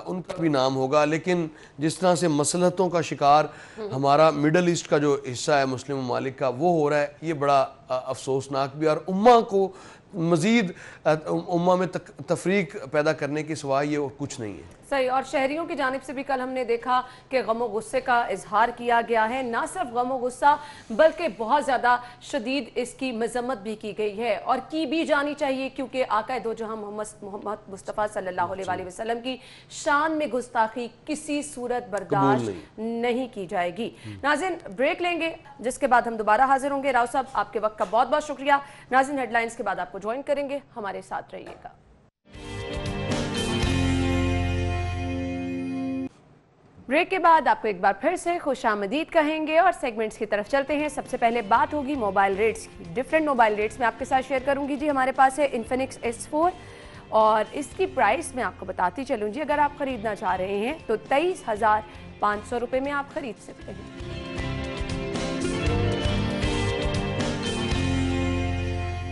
उनका भी नाम होगा। लेकिन जिस तरह से मसलहतों का शिकार हमारा मिडल ईस्ट का जो हिस्सा है मुस्लिम ममालिक का, वो हो रहा है, ये बड़ा अफसोसनाक भी, और उम्मा को मज़ीद उम्मा में तफरीक पैदा करने के सिवा ये और कुछ नहीं है। सही। और शहरियों की जानिब से भी कल हमने देखा कि गम व गुस्से का इजहार किया गया है। ना सिर्फ गम व गुस्सा बल्कि बहुत ज़्यादा शदीद इसकी मजम्मत भी की गई है और की भी जानी चाहिए, क्योंकि आका दो जहां मोहम्मद मुस्तफ़ा सल्लल्लाहु अलैहि वसल्लम की शान में गुस्ताखी किसी सूरत बर्दाश्त नहीं की जाएगी। नाज़रीन, ब्रेक लेंगे, जिसके बाद हम दोबारा हाजिर होंगे। राव साहब, आपके वक्त का बहुत बहुत शुक्रिया। नाज़रीन, हेडलाइंस के बाद आपको ज्वाइन करेंगे, हमारे साथ रहिएगा। ब्रेक के बाद आपको एक बार फिर से खुशामदीद कहेंगे और सेगमेंट्स की तरफ चलते हैं। सबसे पहले बात होगी मोबाइल रेट्स की। डिफरेंट मोबाइल रेट्स में आपके साथ शेयर करूंगी जी। हमारे पास है इन्फिनिक्स S4 और इसकी प्राइस मैं आपको बताती चलूँ जी। अगर आप खरीदना चाह रहे हैं तो 23,500 रुपये में आप खरीद सकते हैं।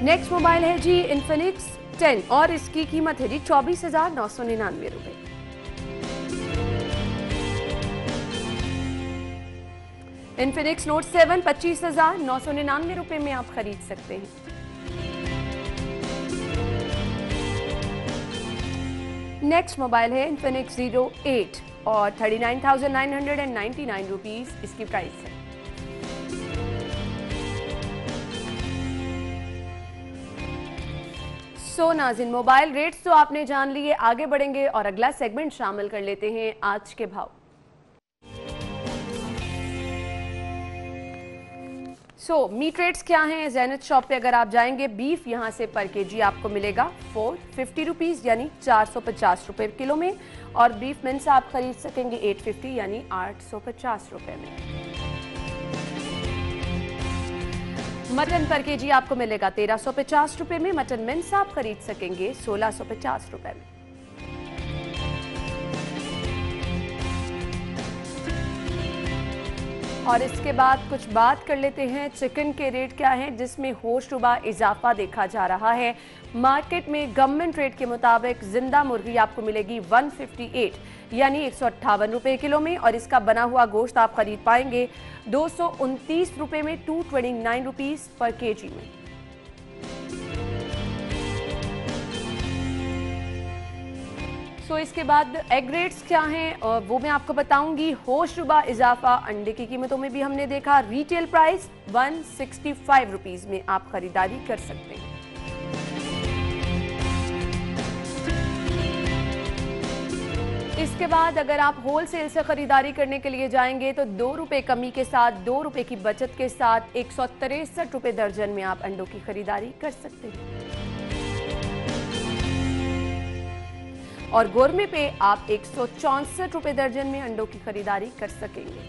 नेक्स्ट मोबाइल है जी इन्फिनिक्स 10 और इसकी कीमत है जी 24,999 रुपये। इन्फिनिक्स नोट 7 25,999 रुपये में आप खरीद सकते हैं। नेक्स्ट मोबाइल है इन्फिनिक्स Zero 8 और 39,999 रुपीस इसकी प्राइस है। सो नाज़रीन, मोबाइल रेट्स तो आपने जान लिए। आगे बढ़ेंगे और अगला सेगमेंट शामिल कर लेते हैं, आज के भाव। मीट रेट्स क्या हैं? ज़ैनत शॉप पे अगर आप जाएंगे, बीफ यहाँ से पर केजी आपको मिलेगा 450 रुपीज़ यानी 450 रुपये किलो में, और बीफ मिन्स आप खरीद सकेंगे 850 यानी 850 रुपये में। मटन पर केजी आपको मिलेगा 1350 रुपये में, मटन मिन्स आप खरीद सकेंगे 1650 रुपये में। और इसके बाद कुछ बात कर लेते हैं चिकन के रेट क्या हैं, जिसमें होशरुबा इजाफा देखा जा रहा है। मार्केट में गवर्नमेंट रेट के मुताबिक जिंदा मुर्गी आपको मिलेगी 158 यानी 158 रुपये किलो में, और इसका बना हुआ गोश्त आप खरीद पाएंगे 229 रुपये में, 229 रुपीस पर केजी में। तो इसके बाद एग रेट्स क्या हैं वो मैं आपको बताऊंगी। होशरुबा इजाफा अंडे की कीमतों में भी हमने देखा। रिटेल प्राइस 165 रुपीस में आप खरीदारी कर सकते हैं। इसके बाद अगर आप होलसेल से खरीदारी करने के लिए जाएंगे तो 2 रुपये कमी के साथ, 2 रुपये की बचत के साथ 163 रुपये दर्जन में आप अंडों की खरीदारी कर सकते हैं। और गोरमे पे आप 164 रुपये दर्जन में अंडों की खरीदारी कर सकेंगे।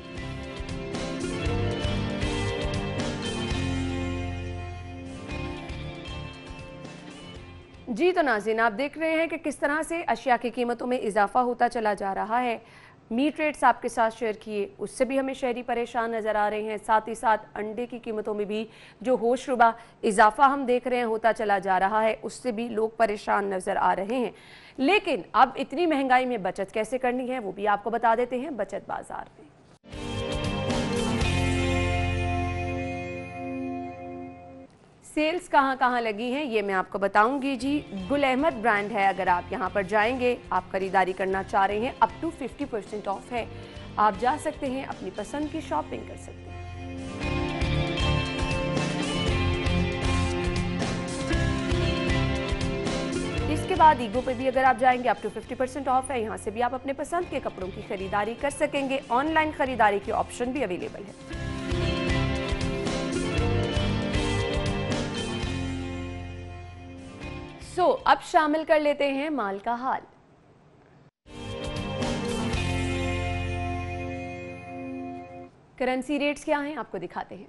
जी तो नाज़रीन, आप देख रहे हैं कि किस तरह से अशिया की कीमतों में इजाफा होता चला जा रहा है। मीट रेट्स आपके साथ शेयर किए, उससे भी हमें शहरी परेशान नज़र आ रहे हैं। साथ ही साथ अंडे की कीमतों में भी जो होशरुबा इजाफा हम देख रहे हैं होता चला जा रहा है, उससे भी लोग परेशान नज़र आ रहे हैं। लेकिन अब इतनी महंगाई में बचत कैसे करनी है वो भी आपको बता देते हैं बचत बाजार में। सेल्स कहाँ कहाँ लगी हैं ये मैं आपको बताऊंगी जी। गुल अहमद ब्रांड है, अगर आप यहाँ पर जाएंगे, आप खरीदारी करना चाह रहे हैं, अप टू 50% ऑफ है। आप जा सकते हैं, अपनी पसंद की शॉपिंग कर सकते हैं। इसके बाद ईगो पे भी अगर आप जाएंगे, अप टू 50% ऑफ है। यहाँ से भी आप अपने पसंद के कपड़ों की खरीदारी कर सकेंगे। ऑनलाइन खरीदारी की ऑप्शन भी अवेलेबल है। अब शामिल कर लेते हैं माल का हाल। करेंसी रेट्स क्या हैं आपको दिखाते हैं।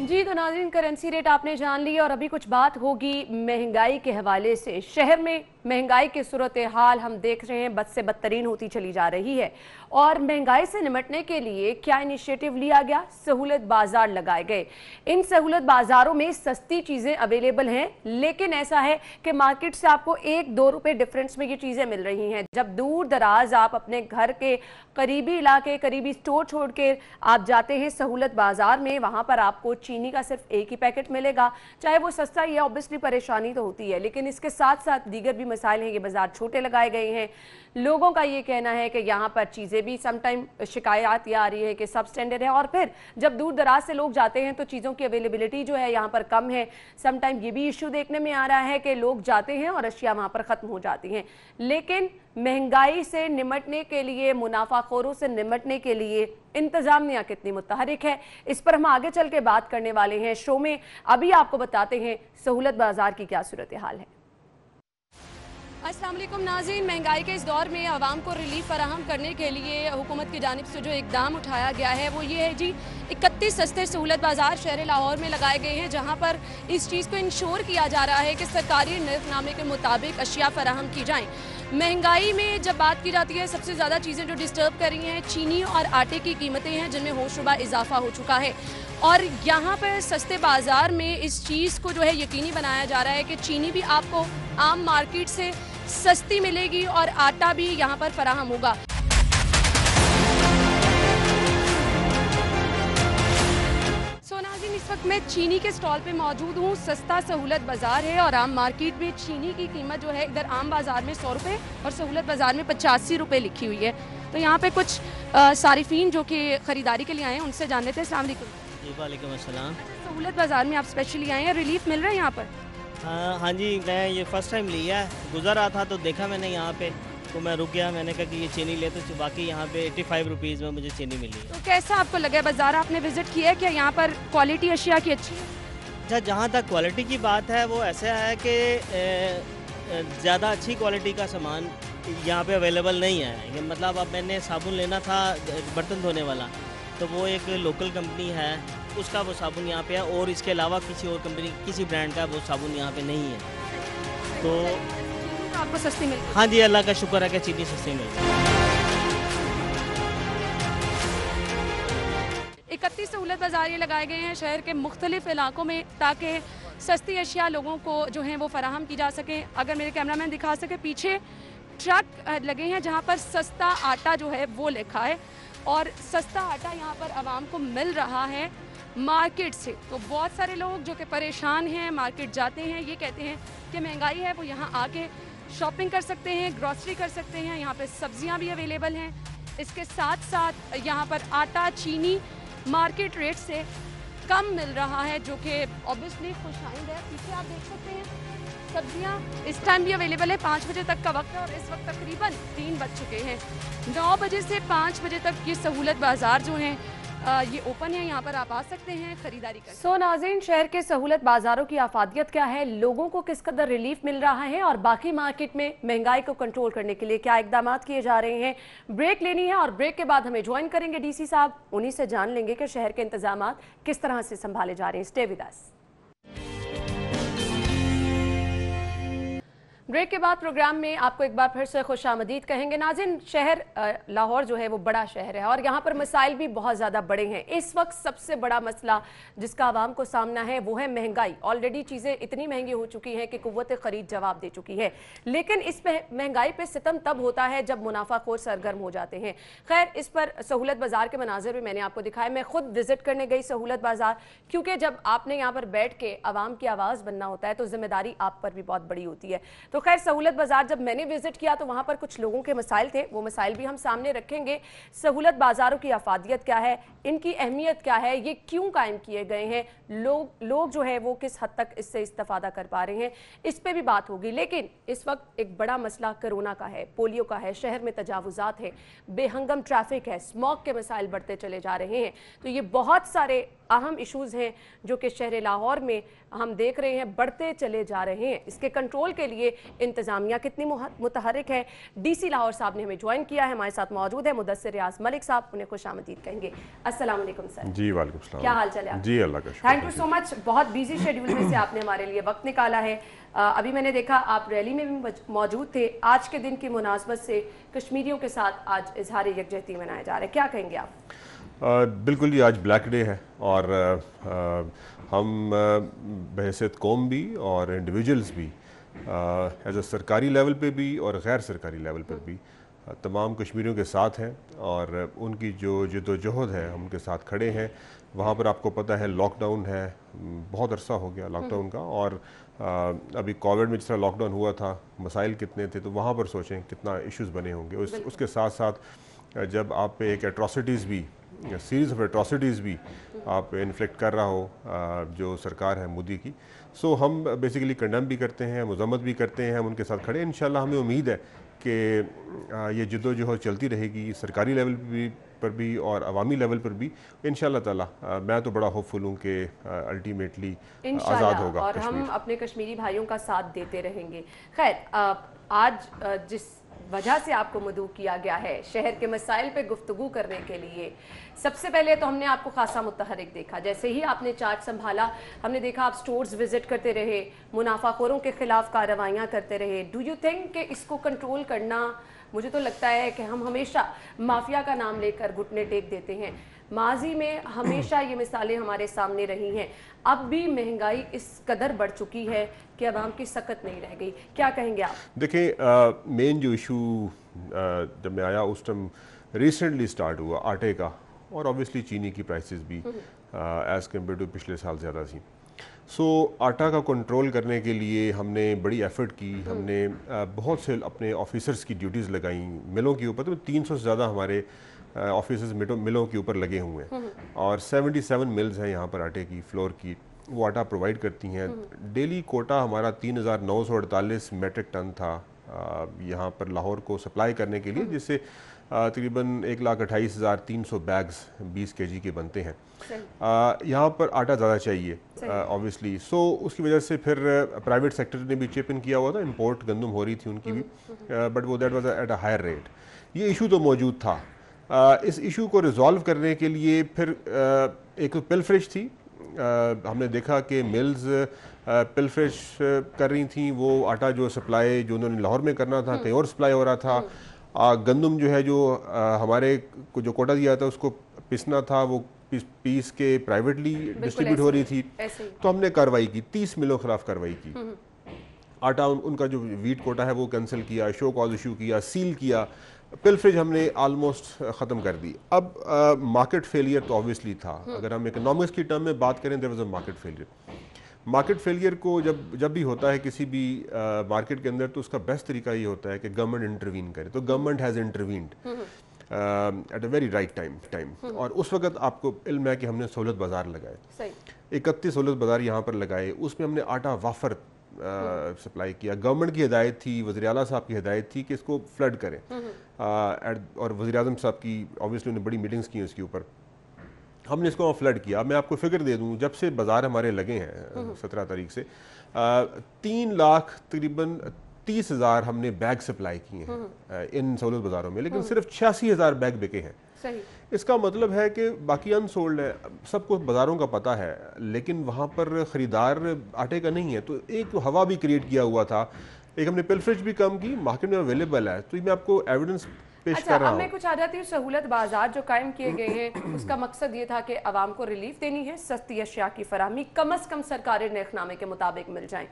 जी तो नाज़रीन, करेंसी रेट आपने जान ली और अभी कुछ बात होगी महंगाई के हवाले से। शहर में महंगाई की सूरत हाल हम देख रहे हैं बद से बदतरीन होती चली जा रही है और महंगाई से निपटने के लिए क्या इनिशिएटिव लिया गया? सहूलत बाजार लगाए गए। इन सहूलत बाजारों में सस्ती चीज़ें अवेलेबल हैं, लेकिन ऐसा है कि मार्केट से आपको 1-2 रुपए डिफरेंस में ये चीज़ें मिल रही हैं। जब दूर दराज आप अपने घर के करीबी इलाके, करीबी स्टोर छोड़ के आप जाते हैं सहूलत बाजार में, वहाँ पर आपको चीनी का सिर्फ एक ही पैकेट मिलेगा। चाहे वो सस्ता ही है, ऑब्वियसली परेशानी तो होती है, लेकिन इसके साथ साथ दीगर भी मसाइल हैं। ये बाजार छोटे लगाए गए हैं। लोगों का ये कहना है कि यहाँ पर चीज़ें भी समटाइम शिकायत ये आ रही है कि सब स्टैंडर्ड है, और फिर जब दूर दराज से लोग जाते हैं तो चीज़ों की अवेलेबिलिटी जो है यहाँ पर कम है। समटाइम ये भी इशू देखने में आ रहा है कि लोग जाते हैं और अशिया वहाँ पर ख़त्म हो जाती हैं। लेकिन महंगाई से निमटने के लिए, मुनाफाखोरों से निमटने के लिए इंतजामिया कितनी मुतहरिक है, इस पर हम आगे चल के बात करने वाले हैं शो में। अभी आपको बताते हैं सहूलत बाजार की क्या सूरत हाल है। अस्सलाम वालेकुम नाज़रीन, महंगाई के इस दौर में आवाम को रिलीफ फराहम करने के लिए हुकूमत की जानिब से जो इकदाम उठाया गया है वो ये है जी, 31 सस्ते सहूलत बाज़ार शहर लाहौर में लगाए गए हैं, जहां पर इस चीज़ को इंश्योर किया जा रहा है कि सरकारी निर्खनामे के मुताबिक अशिया फराहम की जाएँ। महंगाई में जब बात की जाती है, सबसे ज़्यादा चीज़ें जो डिस्टर्ब कर रही हैं चीनी और आटे की कीमतें हैं, जिनमें होशरुबा इजाफा हो चुका है। और यहाँ पर सस्ते बाज़ार में इस चीज़ को जो है यकीनी बनाया जा रहा है कि चीनी भी आपको आम मार्केट से सस्ती मिलेगी और आटा भी यहाँ पर फराहम होगा। नाज़रीन, इस वक्त मैं चीनी के स्टॉल पे मौजूद हूँ। सस्ता सहूलत बाज़ार है और आम मार्केट में चीनी की कीमत जो है इधर आम बाज़ार में 100 रुपये और सहूलत बाज़ार में 85 रुपये लिखी हुई है। तो यहाँ पे कुछ सारिफीन जो कि ख़रीदारी के लिए आए हैं उनसे जान लेते हैं। अस्सलाम वालेकुम। जी वालेकुम अस्सलाम। सहूलत बाज़ार में आप स्पेशली आए हैं, रिलीफ मिल रहा है यहाँ पर? हाँ जी, मैं ये फ़र्स्ट टाइम लिया है। गुज़र रहा था तो देखा मैंने यहाँ पे, तो मैं रुक गया। मैंने कहा कि ये चीनी ले, तो बाकी यहाँ पे 85 रुपीज़ में मुझे चीनी मिली है। तो कैसा आपको लगा बाज़ार? आपने विज़िट किया है क्या? यहाँ पर क्वालिटी अशिया की अच्छी है? अच्छा, जहाँ तक क्वालिटी की बात है वो ऐसा है कि ज़्यादा अच्छी क्वालिटी का सामान यहाँ पे अवेलेबल नहीं है। ये मतलब अब मैंने साबुन लेना था बर्तन धोने वाला, तो वो एक लोकल कंपनी है, उसका वो साबुन यहाँ पे है, और इसके अलावा किसी और कंपनी, किसी ब्रांड का वो साबुन यहाँ पे नहीं है। तो आपको सस्ती मिल? हाँ जी, अल्लाह का शुक्र है कि चीनी सस्ती मिल रही है। 31 सहूलत बाज़ार ये लगाए गए हैं शहर के मुख्तलिफ इलाकों में, ताकि सस्ती अशिया लोगों को जो हैं वो फराहम की जा सके। अगर मेरे कैमरामैन दिखा सके, पीछे ट्रक लगे हैं जहाँ पर सस्ता आटा जो है वो लिखा है, और सस्ता आटा यहाँ पर आवाम को मिल रहा है मार्केट से। तो बहुत सारे लोग जो कि परेशान हैं, मार्केट जाते हैं, ये कहते हैं कि महंगाई है, वो यहाँ आके शॉपिंग कर सकते हैं, ग्रॉसरी कर सकते हैं। यहाँ पे सब्जियाँ भी अवेलेबल हैं। इसके साथ साथ यहाँ पर आटा, चीनी मार्केट रेट से कम मिल रहा है, जो कि ऑब्वियसली खुशाइंद है। पीछे आप देख सकते हैं सब्जियाँ इस टाइम भी अवेलेबल है। 5 बजे तक का वक्त है और इस वक्त तकरीबन 3 बज चुके हैं। 9 बजे से 5 बजे तक ये सहूलत बाज़ार जो हैं ये ओपन है, यहाँ पर आप आ सकते हैं खरीदारी कर। सो नाज़रीन, शहर के सहूलत बाजारों की आफादियत क्या है, लोगों को किस कदर रिलीफ मिल रहा है और बाकी मार्केट में महंगाई को कंट्रोल करने के लिए क्या इकदाम किए जा रहे हैं, ब्रेक लेनी है और ब्रेक के बाद हमें ज्वाइन करेंगे डीसी साहब। उन्हीं से जान लेंगे कि शहर के इंतजाम किस तरह से संभाले जा रहे हैं। Stay with us. ब्रेक के बाद प्रोग्राम में आपको एक बार फिर से खुशामदीद कहेंगे। नाज़रीन, शहर लाहौर जो है वो बड़ा शहर है और यहाँ पर मसाइल भी बहुत ज़्यादा बड़े हैं। इस वक्त सबसे बड़ा मसला जिसका आवाम को सामना है वो है महंगाई। ऑलरेडी चीज़ें इतनी महंगी हो चुकी हैं कि कुव्वत ख़रीद जवाब दे चुकी है, लेकिन इस महंगाई पर सितम तब होता है जब मुनाफाखोर सरगर्म हो जाते हैं। खैर, इस पर सहूलत बाज़ार के मनाज़र भी मैंने आपको दिखाए। मैं खुद विज़िट करने गई सहूलत बाज़ार, क्योंकि जब आपने यहाँ पर बैठ के आवाम की आवाज़ बनना होता है तो जिम्मेदारी आप पर भी बहुत बड़ी होती है। तो खैर, सहूलत बाजार जब मैंने विजिट किया तो वहां पर कुछ लोगों के मसाइल थे, वो मसाइल भी हम सामने रखेंगे। सहूलत बाजारों की अफादियत क्या है, इनकी अहमियत क्या है, ये क्यों कायम किए गए हैं, लोग जो है वो किस हद तक इससे इस्तेफादा कर पा रहे हैं, इस पे भी बात होगी। लेकिन इस वक्त एक बड़ा मसला कोरोना का है, पोलियो का है, शहर में तजावुजात है, बेहंगम ट्रैफिक है, स्मॉग के मसाइल बढ़ते चले जा रहे हैं। तो ये बहुत सारे अहम इशूज़ हैं जो कि शहर लाहौर में हम देख रहे हैं बढ़ते चले जा रहे हैं। इसके कंट्रोल के लिए इंतज़ामिया कितनी मुतहरिक है, डीसी लाहौर साहब ने हमें ज्वाइन किया है। हमारे साथ मौजूद है मुदस्सिर रियाज मलिक साहब, उन्हें खुशामदीद कहेंगे। अस्सलाम वालेकुम सर। जी वालेकुम सलाम। क्या हाल चाल है? जी अल्लाह का शुक्र। Thank you so much. बहुत बिजी शेड्यूल में से आपने हमारे लिए वक्त निकाला है। अभी मैंने देखा आप रैली में भी मौजूद थे। आज के दिन की मुनासबत से कश्मीरियों के साथ आज इजहार यकजहती मनाया जा रहा है, क्या कहेंगे आप? बिल्कुल जी, आज ब्लैक डे है और हम बहैसियत कौम भी और इंडिविजुअल्स भी एज अ सरकारी लेवल पे भी और गैर सरकारी लेवल पर भी तमाम कश्मीरियों के साथ हैं और उनकी जो जद्दोजहद है हम उनके साथ खड़े हैं। वहाँ पर आपको पता है लॉकडाउन है, बहुत अरसा हो गया लॉकडाउन का, और अभी कोविड में जिस तरह लॉकडाउन हुआ था मसाइल कितने थे, तो वहाँ पर सोचें कितना इश्यूज़ बने होंगे। उसके साथ साथ जब आप पे एक एट्रोसिटीज़ भी, सीरीज़ ऑफ एट्रोसिटीज़ भी आप इन्फ्लिक्ट कर रहा हो जो सरकार है मोदी की, सो हम बेसिकली कंडेम भी करते हैं, मजम्मत भी करते हैं, हम उनके साथ खड़े हैं। इंशाल्लाह हमें उम्मीद है कि ये जद्दोजहद चलती रहेगी सरकारी लेवल पर भी और अवामी लेवल पर भी इंशाल्लाह ताला। मैं तो बड़ा होपफुल हूँ कि अल्टीमेटली आज़ाद होगा और हम अपने कश्मीरी भाइयों का साथ देते रहेंगे। खैर, आज जिस वजह से आपको मदऊ किया गया है शहर के मसाइल पे गुफ्तगू करने के लिए, सबसे पहले तो हमने आपको खासा मुतहरिक देखा। जैसे ही आपने चार्ज संभाला हमने देखा आप स्टोर्स विजिट करते रहे, मुनाफाखोरों के खिलाफ कार्रवाइयाँ करते रहे। डू यू थिंक कि इसको कंट्रोल करना, मुझे तो लगता है कि हम हमेशा माफिया का नाम लेकर घुटने टेक देते हैं। माजी में हमेशा ये मिसालें हमारे सामने रही हैं, अब भी महंगाई इस कदर बढ़ चुकी है कि आवाम की सकत नहीं रह गई। क्या कहेंगे आप? देखिए, मेन जो इशू जब मैं आया उस टाइम रिसेंटली स्टार्ट हुआ आटे का, और ऑब्वियसली चीनी की प्राइसेस भी एज़ कम्पेयर टू पिछले साल ज़्यादा थी। सो आटा का कंट्रोल करने के लिए हमने बड़ी एफर्ट की, हमने बहुत से अपने ऑफिसर्स की ड्यूटीज़ लगाई मिलों के ऊपर। तो 300 से ज़्यादा हमारे ऑफिसर्स मिलों के ऊपर लगे हुए हैं और 77 मिल्स हैं यहाँ पर आटे की, फ्लोर की, वो आटा प्रोवाइड करती हैं। डेली कोटा हमारा 3948 मेट्रिक टन था यहाँ पर लाहौर को सप्लाई करने के लिए, जिससे तकरीबन 1,28,300 बैग्स 20 kg के बनते हैं। यहाँ पर आटा ज़्यादा चाहिए ऑब्वियसली, सो उसकी वजह से फिर प्राइवेट सेक्टर ने भी चिप इन किया हुआ था, इंपोर्ट गंदम हो रही थी उनकी भी, बट वो that was at a higher rate. ये इशू तो मौजूद था। इस इशू को रिजॉल्व करने के लिए फिर एक तो पिलफरिश थी। हमने देखा कि मिल्स पिलफरिश कर रही थी, वो आटा जो सप्लाई जो उन्होंने लाहौर में करना था कहीं और सप्लाई हो रहा था। गंदम जो है जो हमारे को जो कोटा दिया था उसको पिसना था, वो पीस के प्राइवेटली डिस्ट्रीब्यूट हो रही थी। तो हमने कार्रवाई की, 30 मिलों के खिलाफ कार्रवाई की। आटा उनका जो वीट कोटा है वो कैंसिल किया, शो कॉज इशू किया, सील किया, पिलफरिज हमने आलमोस्ट ख़त्म कर दी। अब मार्केट फेलियर तो ऑब्वियसली था। अगर हम इकोनॉमिक्स की टर्म में बात करें, there was a market failure. Market failure को जब भी होता है किसी भी मार्केट के अंदर, तो उसका बेस्ट तरीका ये होता है कि गवर्नमेंट इंटरवीन करे। तो government has intervened at a very right time, और उस वक्त आपको इल्म है कि हमने सहूलत बाज़ार लगाए, 31 सहूलत बाज़ार यहाँ पर लगाए। उसमें हमने आटा वाफर सप्लाई किया। गवर्नमेंट की हिदायत थी, वज़ीर आला साहब की हिदायत थी कि इसको फ्लड करें, और वज़ीर आज़म साहब की ऑब्वियसली उन्होंने बड़ी मीटिंग्स की उसके ऊपर। हमने इसको फ्लड किया। मैं आपको फिगर दे दूं, जब से बाज़ार हमारे लगे हैं 17 तारीख से 3 लाख तकरीबन 30,000 हमने बैग सप्लाई किए हैं इन सहूलत बाज़ारों में, लेकिन सिर्फ 86,000 बैग बिके हैं। सही। इसका मतलब है कि बाकी अनसोल्ड है, सबको बाज़ारों का पता है, लेकिन वहाँ पर ख़रीदार आटे का नहीं है। तो एक हवा भी क्रिएट किया हुआ था, एक हमने पिलफरेज भी कम की, मार्केट में अवेलेबल है। तो ये मैं आपको एविडेंस पेश अच्छा, कर रहा अब मैं हूँ। कुछ आ जाती हूँ, सहूलत बाजार जो कायम किए गए हैं उसका मकसद ये था कि आवाम को रिलीफ देनी है, सस्ती अशिया की फराहमी कम अज़ कम सरकारी नरखनामे के मुताबिक मिल जाए।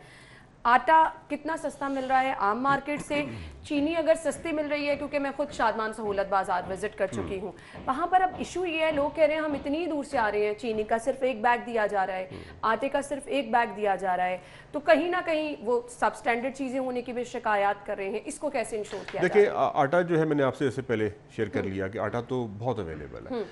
आटा कितना सस्ता मिल रहा है आम मार्केट से, चीनी अगर सस्ती मिल रही है, क्योंकि मैं खुद शादमान सहूलत बाजार विजिट कर चुकी हूँ, वहाँ पर अब इशू ये है, लोग कह रहे हैं हम इतनी दूर से आ रहे हैं, चीनी का सिर्फ एक बैग दिया जा रहा है, आटे का सिर्फ एक बैग दिया जा रहा है, तो कहीं ना कहीं वो सब स्टैंडर्ड चीज़ें होने की भी शिकायत कर रहे हैं। इसको कैसे इंश्योर किया जाए? देखिए, आटा जो है मैंने आपसे इससे पहले शेयर कर लिया कि आटा तो बहुत अवेलेबल है।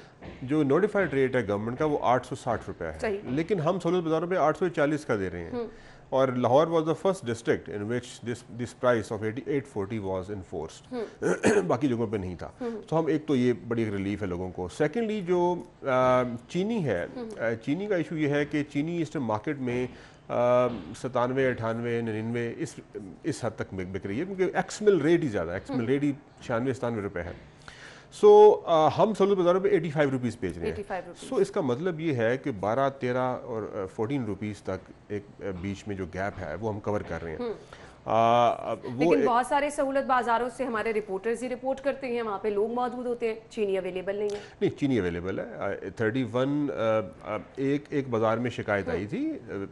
जो नोटिफाइड रेट है गवर्नमेंट का वो 860 रुपये है, लेकिन हम सहूलत बाज़ारों पे 840 का दे रहे हैं। और Lahore was the first district in which this price of 840 was enforced. बाकी जगहों पे नहीं था। तो हम एक तो ये बड़ी एक रिलीफ है लोगों को। सेकेंडली जो चीनी है, चीनी का इशू ये है कि चीनी इस मार्केट में 97, 98, 99 इस हद तक बिक रही है, क्योंकि एक्समिल रेट ही ज़्यादा, एक्समिल रेट ही 96-97 रुपये है। सो हम सहूलत बाज़ारों पे 85 रुपीज़ बेच रहे हैं। सो इसका मतलब ये है कि 12, 13 और 14 रुपीज़ तक एक बीच में जो गैप है वो हम कवर कर रहे हैं। लेकिन बहुत सारे सहूलत बाजारों से हमारे रिपोर्टर्स ही रिपोर्ट करते हैं, वहाँ पे लोग मौजूद होते हैं, चीनी अवेलेबल नहीं है। नहीं, चीनी अवेलेबल है। 31 एक बाज़ार में शिकायत आई थी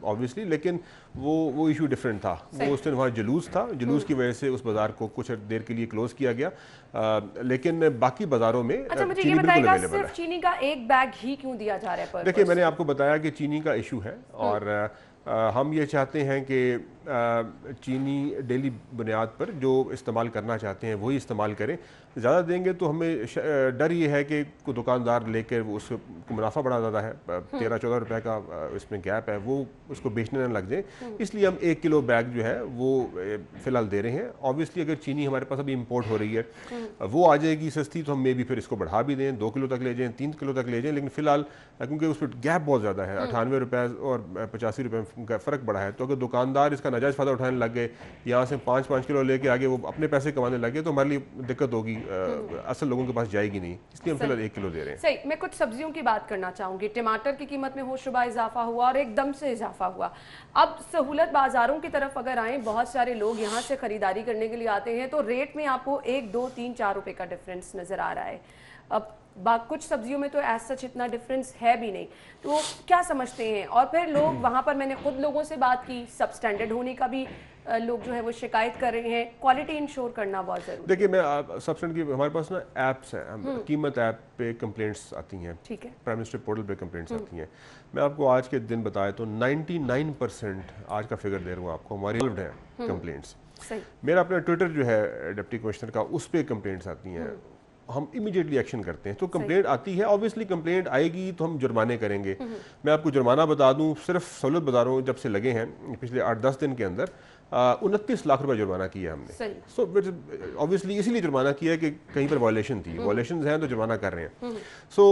ऑब्वियसली, लेकिन वो इशू डिफरेंट था। वो उस दिन वहाँ जुलूस था, जुलूस की वजह से उस बाज़ार को कुछ देर के लिए क्लोज किया गया, लेकिन बाकी बाज़ारों में अच्छा, मुझे चीनी ये बिल्कुल बताइएगा, अवेलेबल है। सिर्फ चीनी का एक बैग ही क्यों दिया जा रहा है? देखिए, मैंने आपको बताया कि चीनी का इशू है, और हम ये चाहते हैं कि चीनी डेली बुनियाद पर जो इस्तेमाल करना चाहते हैं वही इस्तेमाल करें। ज़्यादा देंगे तो हमें डर ये है कि कोई दुकानदार लेकर उसको मुनाफा बड़ा ज़्यादा है, 13-14 रुपए का इसमें गैप है, वो उसको बेचने न लग जाए। इसलिए हम 1 किलो बैग जो है वो फ़िलहाल दे रहे हैं। ऑब्वियसली अगर चीनी हमारे पास अभी इंपोर्ट हो रही है, वो आ जाएगी सस्ती, तो हम मे भी फिर इसको बढ़ा भी दें, 2 किलो तक ले जाएँ, 3 किलो तक ले जाएँ। लेकिन फ़िलहाल क्योंकि उस पर गैप बहुत ज़्यादा है, 98 रुपये और 85 रुपये का फ़र्क बढ़ा है, तो अगर दुकानदार इसका नाजायज़ फ़ायदा उठाने लग गए, यहाँ से 5-5 किलो लेके आगे वो अपने पैसे कमाने लगे, तो हमारे लिए दिक्कत होगी, असल लोगों के पास जाएगी नहीं। इसलिए हम फिलहाल 1 किलो दे रहे हैं। सही। मैं कुछ सब्जियों की बात करना चाहूँगी। टमाटर की कीमत में होशरुबा इजाफा हुआ और एकदम से इजाफा हुआ। अब सहूलत बाज़ारों की तरफ अगर आएँ, बहुत सारे लोग यहाँ से ख़रीदारी करने के लिए आते हैं, तो रेट में आपको 1, 2, 3, 4 रुपये का डिफरेंस नज़र आ रहा है। अब कुछ सब्जियों में तो एज सच इतना डिफरेंस है भी नहीं, तो क्या समझते हैं? और फिर लोग वहाँ पर, मैंने खुद लोगों से बात की, सब स्टैंडर्ड होने का भी लोग जो है वो शिकायत कर रहे हैं, क्वालिटी इंश्योर करना बहुत ज़रूरी है। देखिए, मैं सब स्टैंडर्ड की, हमारे पास ना ऐप्स हैं, कीमत ऐप पे कंप्लेंट्स आती हैं, ठीक है, प्राइम मिनिस्टर पोर्टल पे कंप्लेंट्स आती हैं। मैं आपको आज के दिन बताया तो 99% आज का फिगर दे रहा हूँ आपको, हमारी सॉल्व्ड हैं कंप्लेंट्स। मेरा अपना ट्विटर जो है डिप्टी कमिश्नर का, उस पर कंप्लेंट्स आती हैं, हम इमीडिएटली एक्शन करते हैं। तो कंप्लेंट आती है, ऑब्वियसली कंप्लेंट आएगी तो हम जुर्माने करेंगे। मैं आपको जुर्माना बता दूं, सिर्फ सहूलत बाज़ारों जब से लगे हैं पिछले 8-10 दिन के अंदर 29 लाख रुपए जुर्माना किया हमने। सो ऑब्वियसली इसीलिए जुर्माना किया कि कहीं पर वायलेशन थी, वायलेशन हैं तो जुर्माना कर रहे हैं। सो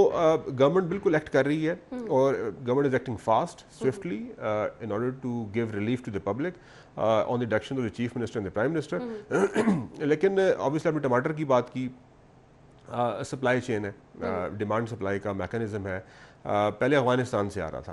गवर्नमेंट बिल्कुल एक्ट कर रही है, और government is acting fast, swiftly, in order to give relief to the public on the direction of the chief minister and the prime minister. लेकिन ऑब्वियसली आपने टमाटर की बात की, सप्लाई चेन है, डिमांड सप्लाई का मैकेनिज्म है। पहले अफगानिस्तान से आ रहा था,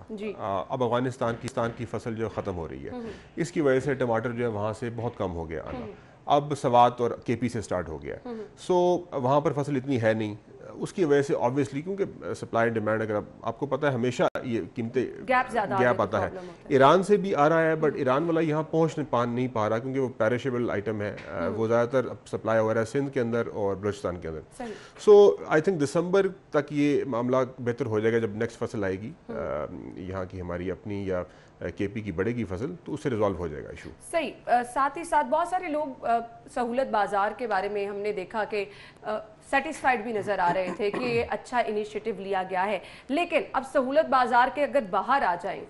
अब अफगानिस्तान की फसल जो ख़त्म हो रही है, इसकी वजह से टमाटर जो है वहाँ से बहुत कम हो गया आना। अब सवात और केपी से स्टार्ट हो गया। सो वहाँ पर फसल इतनी है नहीं, उसकी वजह से ऑब्वियसली, क्योंकि सप्लाई एंड डिमांड, अगर आपको पता है हमेशा ये कीमतें गैप आता है। ईरान से भी आ रहा है, बट ईरान वाला यहाँ पहुँच नहीं पा रहा, क्योंकि वो पेरिशेबल आइटम है, वो ज़्यादातर सप्लाई हो रहा है सिंध के अंदर और बलूचिस्तान के अंदर। सो आई थिंक दिसंबर तक ये मामला बेहतर हो जाएगा, जब नेक्स्ट फसल आएगी यहाँ की हमारी अपनी या केपी की बढ़ेगी फसल, तो उससे रिजॉल्व हो जाएगा इशू। सही। साथ ही साथ बहुत सारे लोग सहूलत बाजार के बारे में हमने देखा कि सेटिस्फाइड भी नज़र आ रहे थे कि ये अच्छा इनिशिएटिव लिया गया है, लेकिन अब सहूलत बाजार के अगर बाहर आ जाएं,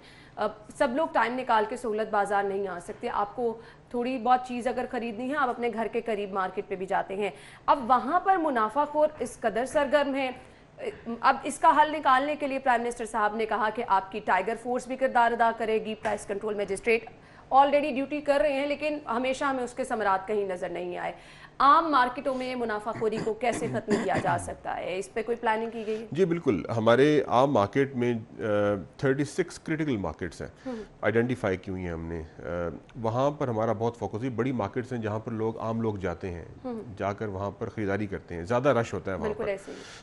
सब लोग टाइम निकाल के सहूलत बाजार नहीं आ सकते। आपको थोड़ी बहुत चीज़ अगर ख़रीदनी है, आप अपने घर के करीब मार्केट पे भी जाते हैं। अब वहाँ पर मुनाफाखोर इस कदर सरगर्म है अब इसका हल निकालने के लिए प्राइम मिनिस्टर साहब ने कहा कि आपकी टाइगर फोर्स भी किरदार अदा करेगी, price control magistrate already duty कर रहे हैं, लेकिन हमेशा हमें उसके समरात कहीं नजर नहीं आए। आम मार्केटों में मुनाफाखोरी को कैसे खत्म किया जा सकता है, इस पे कोई प्लानिंग की गई है? जी बिल्कुल, हमारे आम मार्केट में 36 क्रिटिकल मार्केट्स हैं, आइडेंटिफाई की हुई हैं हमने। वहाँ पर हमारा बहुत फोकस है। बड़ी मार्केट्स हैं जहाँ पर आम लोग जाते हैं, जाकर वहाँ पर ख़रीदारी करते हैं, ज़्यादा रश होता है वहाँ पर।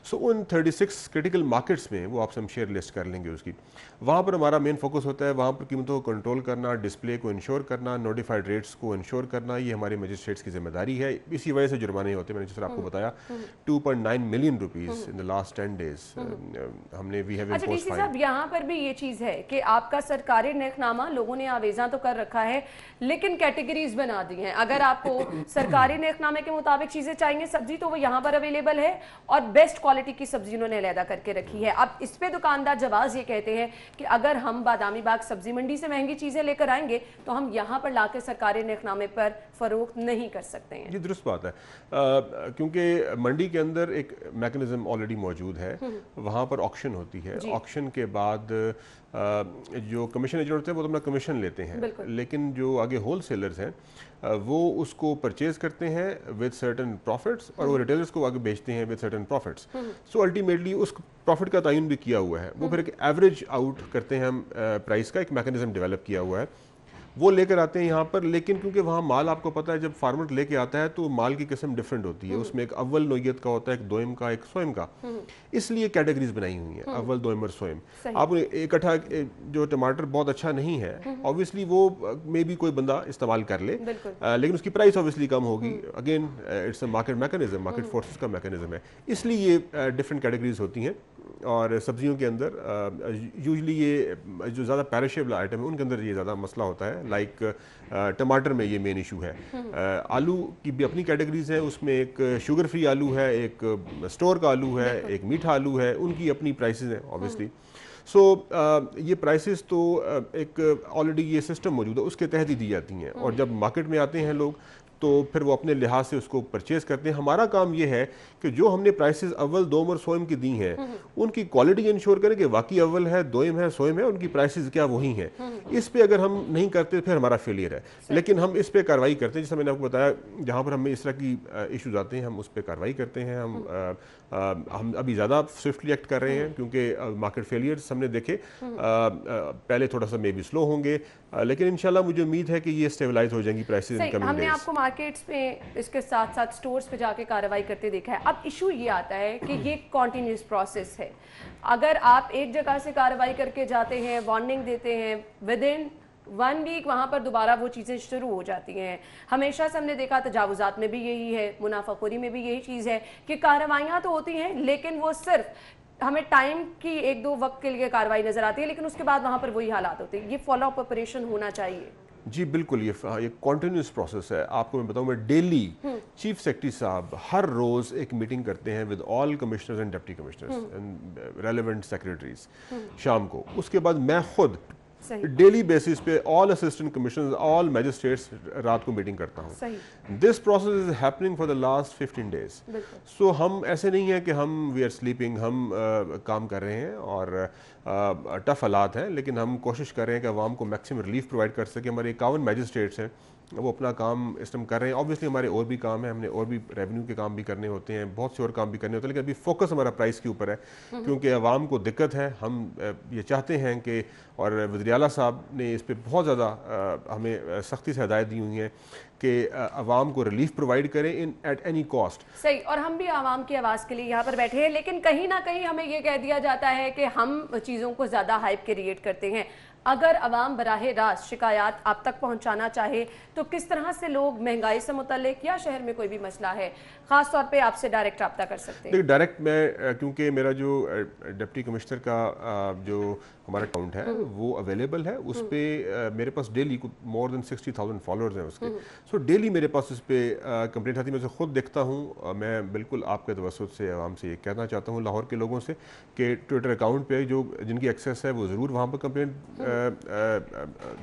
सो उन 36 क्रिटिकल मार्केट्स में, वो आपसे हम शेयर लिस्ट कर लेंगे उसकी, वहाँ पर हमारा मेन फोकस होता है। वहाँ पर कीमतों को कंट्रोल करना, डिस्प्ले को इंश्योर करना, नोटिफाइड रेट्स को इंश्योर करना, ये हमारे मजिस्ट्रेट्स की जिम्मेदारी है। इसी वजह से जुर्माने होते हैं। मैंने जैसे आपको बताया 2.9 million rupees in the last 10 days हमने वी हैव अच्छा डीसी साहब, यहाँ पर भी ये चीज़ है कि आपका सरकारी नेकनामा लोगों ने आवेजा तो कर रखा है, लेकिन कैटेगरीज बना दी हैं। अगर आपको सरकारी नेकनामे के मुताबिक चीज़ें चाहिए सब्जी, तो वो यहाँ पर अवेलेबल है और बेस्ट क्वालिटी की सब्जी उन्होंने अलहदा करके रखी है। अब इस पे दुकानदार जवाब ये कहते हैं कि अगर हम बादामी बाग सब्जी मंडी से महंगी चीज़ें लेकर आएंगे तो हम यहाँ पर लाके सरकारी नेकनामे पर फरोख्त नहीं कर सकते हैं। जी दुरुस्त बात है, क्योंकि मंडी के अंदर एक मैकेनिज्म ऑलरेडी मौजूद है, वहाँ पर ऑक्शन होती है। ऑक्शन के बाद जो कमीशन एजेंट होते हैं वो तो अपना कमीशन लेते हैं, लेकिन जो आगे होल सेलर्स हैं वो उसको परचेज करते हैं विद सर्टन प्रॉफिट्स और वो रिटेलर्स को आगे बेचते हैं with certain profits. So ultimately उस प्रॉफिट का तयन भी किया हुआ है, वो फिर एक एवरेज आउट करते हैं हम प्राइस का, एक मैकेनिज्म डेवलप किया हुआ है, वो लेकर आते हैं यहाँ पर। लेकिन क्योंकि वहाँ माल आपको पता है, जब फार्मर लेके आता है तो माल की किस्म डिफरेंट होती है, उसमें एक अव्वल नोयत का होता है, एक दोयम का, एक सोयम का, इसलिए कैटेगरीज बनाई हुई हैं, अव्वल दोयम और सोयम। आप इकट्ठा जो टमाटर बहुत अच्छा नहीं है, ऑब्वियसली वो मे भी कोई बंदा इस्तेमाल कर ले, लेकिन उसकी प्राइस ऑब्वियसली कम होगी। Again it's a market mechanism, market forces का मैकेनिज्म है, इसलिए ये डिफरेंट कैटेगरीज होती हैं। और सब्जियों के अंदर यूजली ये जो ज़्यादा पैरिशेबल आइटम है उनके अंदर ये ज़्यादा मसला होता है। लाइक टमाटर में ये मेन इशू है। आलू की भी अपनी कैटेगरीज हैं, उसमें एक शुगर फ्री आलू है, एक स्टोर का आलू है, एक मीठा आलू है, उनकी अपनी प्राइसेस हैं ऑब्वियसली। सो ये प्राइसेस तो एक ऑलरेडी ये सिस्टम मौजूद है, उसके तहत ही दी जाती हैं। और जब मार्केट में आते हैं लोग तो फिर वो अपने लिहाज से उसको परचेज करते हैं। हमारा काम ये है कि जो हमने प्राइसेस अव्वल, दोम और सोयम की दी हैं उनकी क्वालिटी इंश्योर करें कि वाकई अव्वल है, दोयम है, सोयम है, उनकी प्राइसेस क्या वही हैं। इस पे अगर हम नहीं करते फिर हमारा फेलियर है, लेकिन हम इस पे कार्रवाई करते हैं। जैसे मैंने आपको बताया, जहाँ पर हमें इस तरह की इश्यूज आते हैं हम उस पर कार्रवाई करते हैं। हम अभी ज़्यादा स्विफ्टली एक्ट कर रहे हैं क्योंकि मार्केट फेलियर्स हमने देखे, पहले थोड़ा सा मे बी स्लो होंगे, लेकिन इंशाल्लाह मुझे उम्मीद है कि ये स्टेबलाइज हो जाएंगी प्राइसेस इन कमिंग हमने डेज। आपको मार्केट्स में इसके साथ साथ स्टोर्स पे जाके कार्रवाई करते देखा है। अब इशू ये आता है कि ये कॉन्टिन्यूस प्रोसेस है। अगर आप एक जगह से कार्रवाई करके जाते हैं, वार्निंग देते हैं, विद इन 1 वीक वहाँ पर दोबारा वो चीज़ें शुरू हो जाती हैं। हमेशा से हमने देखा तजावुजात में भी यही है, मुनाफाखोरी में भी यही चीज़ है कि कार्रवाइयाँ तो होती हैं लेकिन वो सिर्फ हमें टाइम की 1-2 वक्त के लिए कार्रवाई नजर आती है, लेकिन उसके बाद वहाँ पर वही हालात होते हैं। ये फॉलो अप ऑपरेशन होना चाहिए। जी बिल्कुल, ये कॉन्टिन्यूस प्रोसेस है। आपको मैं बताऊं, मैं डेली चीफ सेक्रेटरी साहब हर रोज़ एक मीटिंग करते हैं with all commissioners and deputy commissioners and relevant secretaries शाम को। उसके बाद मैं खुद डेली बेसिस पे all assistant commissioners, all magistrates रात को मीटिंग करता हूँ। This process is happening for the last 15 days. So हम ऐसे नहीं है कि हम वी आर स्लीपिंग, हम काम कर रहे हैं और टफ हालात हैं, लेकिन हम कोशिश कर रहे हैं कि अवाम को मैक्सिमम रिलीफ प्रोवाइड कर सके। हमारे 51 मैजिस्ट्रेट्स हैं, वो अपना काम इस टाइम कर रहे हैं। ऑब्वियसली हमारे और भी काम है, हमने और भी रेवेन्यू के काम भी करने होते हैं, बहुत से और काम भी करने होते हैं, लेकिन अभी फोकस हमारा प्राइस के ऊपर है क्योंकि आवाम को दिक्कत है। हम ये चाहते हैं कि, और वज़ीर आला साहब ने इस पर बहुत ज़्यादा हमें सख्ती से हदायत दी हुई हैं कि आवाम को रिलीफ प्रोवाइड करें इन एट एनी कॉस्ट। सही, और हम भी आवाम की आवाज़ के लिए यहाँ पर बैठे हैं, लेकिन कहीं ना कहीं हमें ये कह दिया जाता है कि हम चीज़ों को ज़्यादा हाइप क्रिएट करते हैं। अगर अवाम बराह रास्त शिकायत आप तक पहुँचाना चाहे तो किस तरह से लोग महंगाई से मुतल्लिक या शहर में कोई भी मसला है ख़ास तौर पे आपसे डायरेक्ट रब्ता कर सकते हैं? देखिए डायरेक्ट मैं, क्योंकि मेरा जो डिप्टी कमिश्नर का जो हमारा अकाउंट है वो अवेलेबल है, उस पर मेरे पास डेली मोर देन 60,000 फॉलोअर्स हैं उसके। सो डेली मेरे पास उस पर कंप्लेंट आती है, मैं उसे खुद देखता हूँ। मैं बिल्कुल आपके तवज्जुह से आवाम से ये कहना चाहता हूँ, लाहौर के लोगों से, कि ट्विटर अकाउंट पे जो जिनकी एक्सेस है वो ज़रूर वहाँ पर कंप्लेंट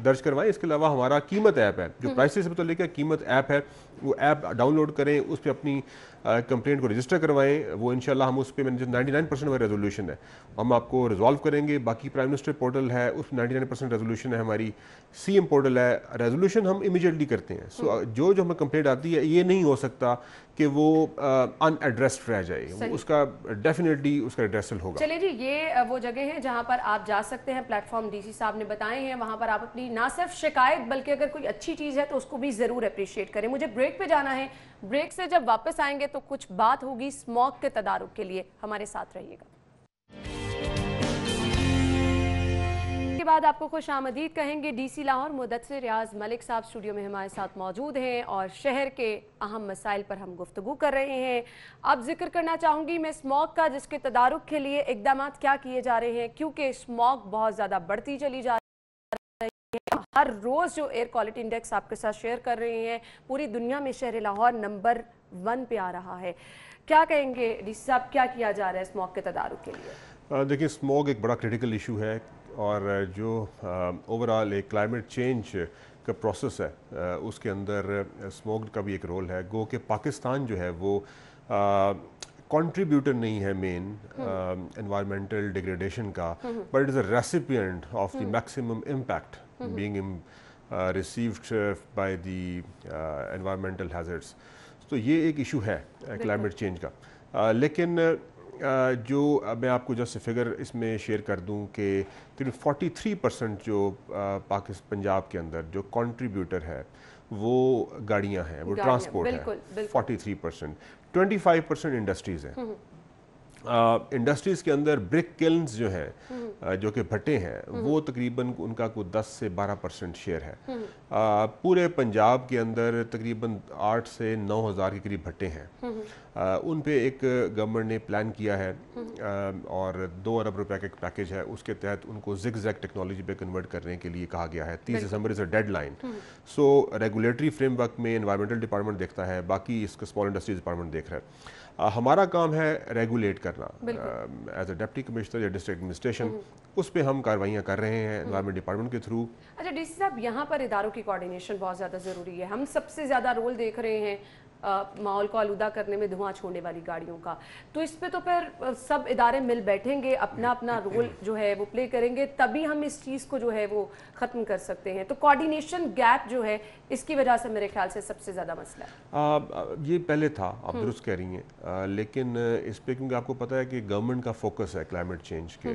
दर्ज करवाएं। इसके अलावा हमारा कीमत ऐप है, जो प्राइसेस से तो लेकर कीमत ऐप है, वो ऐप डाउनलोड करें, उस पर अपनी कंप्लेंट को रजिस्टर करवाएं। वो इंशाल्लाह हम उस पर 99% हमारी रेजोल्यूशन है, हम आपको रिजॉल्व करेंगे। बाकी प्राइम मिनिस्टर पोर्टल है, उस 99% रेजोल्यूशन है हमारी। CM पोर्टल है, रेजोल्यूशन हम इमीडिएटली करते हैं। सो जो हमें कंप्लेंट आती है, ये नहीं हो सकता कि वो अनएड्रेस्ड रह जाए, उसका डेफिनेटली उसका एड्रेसल होगा। चलिए जी, ये वो जगह है जहाँ पर आप जा सकते हैं, प्लेटफॉर्म DC साहब ने बताए हैं, वहाँ पर आप अपनी ना सिर्फ शिकायत बल्कि अगर कोई अच्छी चीज़ है तो उसको भी ज़रूर अप्रिशिएट करें। मुझे ब्रेक पे जाना है, ब्रेक से जब वापस आएंगे तो कुछ बात होगी स्मॉग के तदारुक के लिए, हमारे साथ रहिएगा। के बाद आपको खुश आमदीद कहेंगे। DC लाहौर मुदस्सिर रियाज मलिक साहब स्टूडियो में हमारे साथ मौजूद हैं और शहर के अहम मसाइल पर हम गुफ्तगू कर रहे हैं। अब जिक्र करना चाहूँगी मैं स्मॉग का, जिसके तदारुक के लिए इकदाम क्या किए जा रहे हैं, क्योंकि स्मॉग बहुत ज़्यादा बढ़ती चली जा रही है। हर रोज़ जो एयर क्वालिटी इंडेक्स आपके साथ शेयर कर रहे हैं, पूरी दुनिया में शहर लाहौर नंबर 1 पे आ रहा है। क्या कहेंगे DC साहब, क्या किया जा रहा है स्मॉग के तदारुक के लिए? देखिए, स्मॉग एक बड़ा क्रिटिकल इशू है और जो ओवरऑल एक क्लाइमेट चेंज का प्रोसेस है उसके अंदर स्मॉग का भी एक रोल है। गो कि पाकिस्तान जो है वो कंट्रीब्यूटर नहीं है मेन एनवायरमेंटल डिग्रेडेशन का, but it is a recipient of the maximum impact being received by the environmental hazards. तो ये एक इशू है क्लाइमेट चेंज का। लेकिन जो मैं आपको जस्ट फिगर इसमें शेयर कर दूं कि 43% जो पंजाब के अंदर जो कंट्रीब्यूटर है वो गाड़ियां हैं, वो ट्रांसपोर्ट है 43%। 25% इंडस्ट्रीज़ हैं। इंडस्ट्रीज़ के अंदर ब्रिक किल्न्स जो हैं, जो कि भट्टे हैं, वो तकरीबन उनका कोई 10 से 12% शेयर है। पूरे पंजाब के अंदर तकरीबन 8 से 9 हज़ार के करीब भट्टे हैं। उन पे एक गवर्नमेंट ने प्लान किया है और 2 अरब रुपए का एक पैकेज है, उसके तहत उनको ज़िग-ज़ैग टेक्नोलॉजी पे कन्वर्ट करने के लिए कहा गया है। 30 December is a deadline. So regulatory framework में एनवायरमेंटल डिपार्टमेंट देखता है, बाकी इसका स्मॉल इंडस्ट्रीज डिपार्टमेंट देख रहा है। हमारा काम है रेगुलेट करना एज अ डिप्टी कमिश्नर या डिस्ट्रिक्ट एडमिनिस्ट्रेशन, उस पर हम कार्रवाइयाँ कर रहे हैं एनवायरमेंट डिपार्टमेंट के थ्रू। अच्छा DC साहब, यहाँ पर इदारों की कोऑर्डिनेशन बहुत ज़्यादा ज़रूरी है। हम सबसे ज़्यादा रोल देख रहे हैं माहौल को आलूदा करने में धुआं छोड़ने वाली गाड़ियों का, तो इस पे तो फिर सब इदारे मिल बैठेंगे, अपना अपना रोल जो है वो प्ले करेंगे, तभी हम इस चीज़ को जो है वो ख़त्म कर सकते हैं। तो कोऑर्डिनेशन गैप जो है, इसकी वजह से मेरे ख्याल से सबसे ज़्यादा मसला है। ये पहले था, आप दुरुस्त कह रही हैं, लेकिन इस पर क्योंकि आपको पता है कि गवर्नमेंट का फोकस है क्लाइमेट चेंज के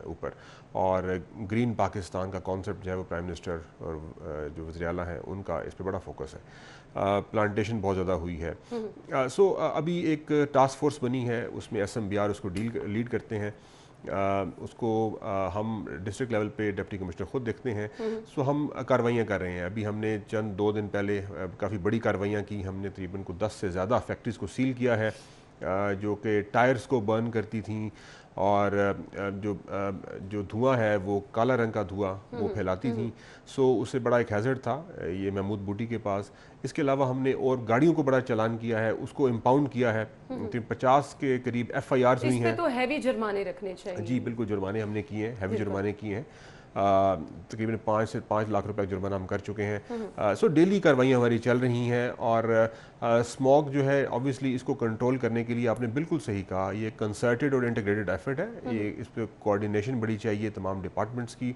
ऊपर, और ग्रीन पाकिस्तान का कॉन्सेप्ट जो है वो प्राइम मिनिस्टर और जो वज़ीर आला हैं उनका इस पर बड़ा फोकस है। प्लांटेशन बहुत ज़्यादा हुई है। सो अभी एक टास्क फोर्स बनी है, उसमें SMBR उसको लीड करते हैं। उसको हम डिस्ट्रिक्ट लेवल पे डिप्टी कमिश्नर खुद देखते हैं। सो हम कार्रवाइयाँ कर रहे हैं। अभी हमने चंद 2 दिन पहले काफ़ी बड़ी कार्रवाइयाँ की। हमने तकरीबन को 10 से ज़्यादा फैक्ट्रीज़ को सील किया है जो कि टायर्स को बर्न करती थी, और जो धुआं है वो काला रंग का धुआं वो फैलाती थी। सो उससे बड़ा एक हैज़र्ड था ये महमूद बूटी के पास। इसके अलावा हमने और गाड़ियों को बड़ा चालान किया है, उसको इम्पाउंड किया है। 50 के करीब FIRs हुई हैं। तो हैवी जुर्माने रखने चाहिए। जी बिल्कुल, जुर्माने हमने किए हैं, हैवी जुर्माने किए हैं। तकरीबन 5 से 5 लाख रुपए जुर्माना हम कर चुके हैं। सो डेली कार्रवाइयाँ हमारी चल रही हैं। और स्मॉग जो है ऑब्वियसली इसको कंट्रोल करने के लिए आपने बिल्कुल सही कहा, ये कंसर्टेड और इंटीग्रेटेड एफर्ट है। ये इस पर कोऑर्डिनेशन बड़ी चाहिए तमाम डिपार्टमेंट्स की,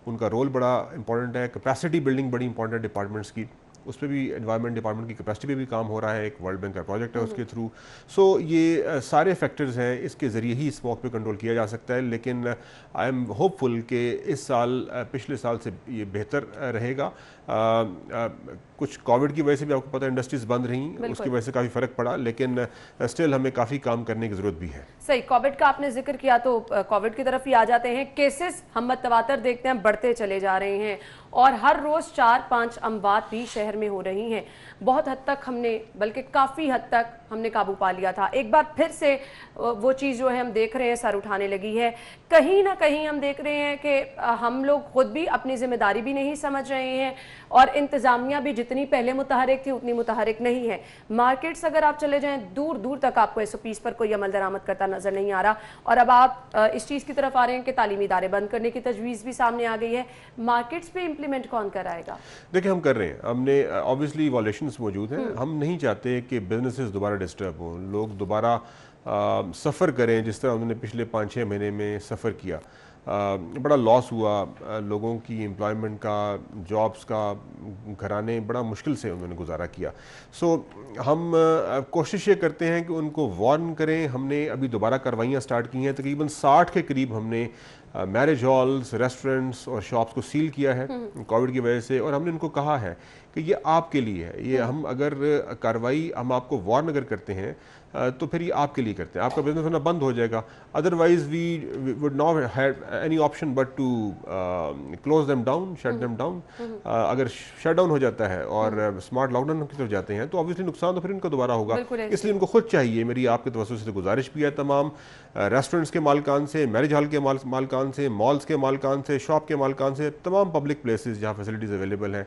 उनका रोल बड़ा इंपॉर्टेंट है। कैपेसिटी बिल्डिंग बड़ी इंपॉर्टेंट है डिपार्टमेंट्स की, उस पर भी एनवायरनमेंट डिपार्टमेंट की कैपेसिटी पे भी काम हो रहा है। एक वर्ल्ड बैंक का प्रोजेक्ट है उसके थ्रू। सो ये सारे फैक्टर्स हैं, इसके ज़रिए ही स्मॉग पे कंट्रोल किया जा सकता है। लेकिन आई एम होपफुल कि इस साल पिछले साल से ये बेहतर रहेगा। कुछ कोविड की वजह से भी आपको पता है इंडस्ट्रीज बंद रहीं, उसकी वजह से काफ़ी फ़र्क पड़ा, लेकिन स्टिल हमें काफ़ी काम करने की ज़रूरत भी है। सही, कोविड का आपने जिक्र किया तो कोविड की तरफ ही आ जाते हैं। केसेस हम मतवातर देखते हैं, बढ़ते चले जा रहे हैं और हर रोज़ 4-5 अमवात भी शहर में हो रही हैं। बहुत हद तक हमने, बल्कि काफ़ी हद तक ہم نے قابو پا لیا تھا، ایک بار پھر سے وہ چیز جو ہے ہم دیکھ رہے ہیں سر اٹھانے لگی ہے. کہیں نہ کہیں ہم دیکھ رہے ہیں کہ ہم لوگ خود بھی اپنی ذمہ داری بھی نہیں سمجھ رہے ہیں اور انتظامیہ بھی جتنی پہلے متحرک تھی اتنی متحرک نہیں ہے. مارکیٹس اگر آپ چلے جائیں دور دور تک آپ کو SOPs پر کوئی عمل درآمد کرتا نظر نہیں آ رہا، اور اب آپ اس چیز کی طرف آ رہے ہیں کہ تعلیمی ادارے بند کرنے کی تجویز بھی سامنے آ گئی ہے. مارکیٹس پہ امپلیمنٹ کون کرائے گا؟ دیکھیں ہم کر رہے ہیں، ہم نے آبویسلی ایوالویشنز موجود ہیں. ہم نہیں چاہتے کہ بزنسز دوبارہ ڈسٹرب ہوں، لوگ دوبارہ سفر کریں جس طرح انہوں نے پچھلے 5-6 مہینے میں سفر کیا. بڑا لاس ہوا لوگوں کی، امپلائمنٹ کا، جابس کا، گھرانے بڑا مشکل سے انہوں نے گزارا کیا. سو ہم کوشش یہ کرتے ہیں کہ ان کو وارن کریں. ہم نے ابھی دوبارہ کارروائیاں سٹارٹ کی ہیں، تقریباً 60 کے قریب ہم نے میرج ہالز، ریسٹورنٹس اور شاپس کو سیل کیا ہے کووڈ کی وجہ سے، اور ہم نے ان کو کہا ہے کہ یہ آپ کے لیے ہے. یہ ہم اگر کارروائی ہم آپ کو وارن اگر کرتے ہیں تو پھر یہ آپ کے لیے کرتے ہیں، آپ کا بزنس ہونا بند ہو جائے گا. Otherwise we would not have any option but to close them down, shut them down. اگر شٹ ڈاؤن ہو جاتا ہے اور اسمارٹ لاک ڈاؤن کی طرف جاتے ہیں تو obviously نقصان تو پھر ان کا دوبارہ ہوگا. اس لیے ان کو خود چاہیے، میری آپ کے توسط سے گزارش بھی ہے تمام ریسٹورنٹس کے مالکان سے، میرج ہال کے مالکان سے، مالز کے مالکان سے، شاپ کے مالکان سے، تمام پبلک پلیسز جہاں فیسلٹیز اویلیبل ہیں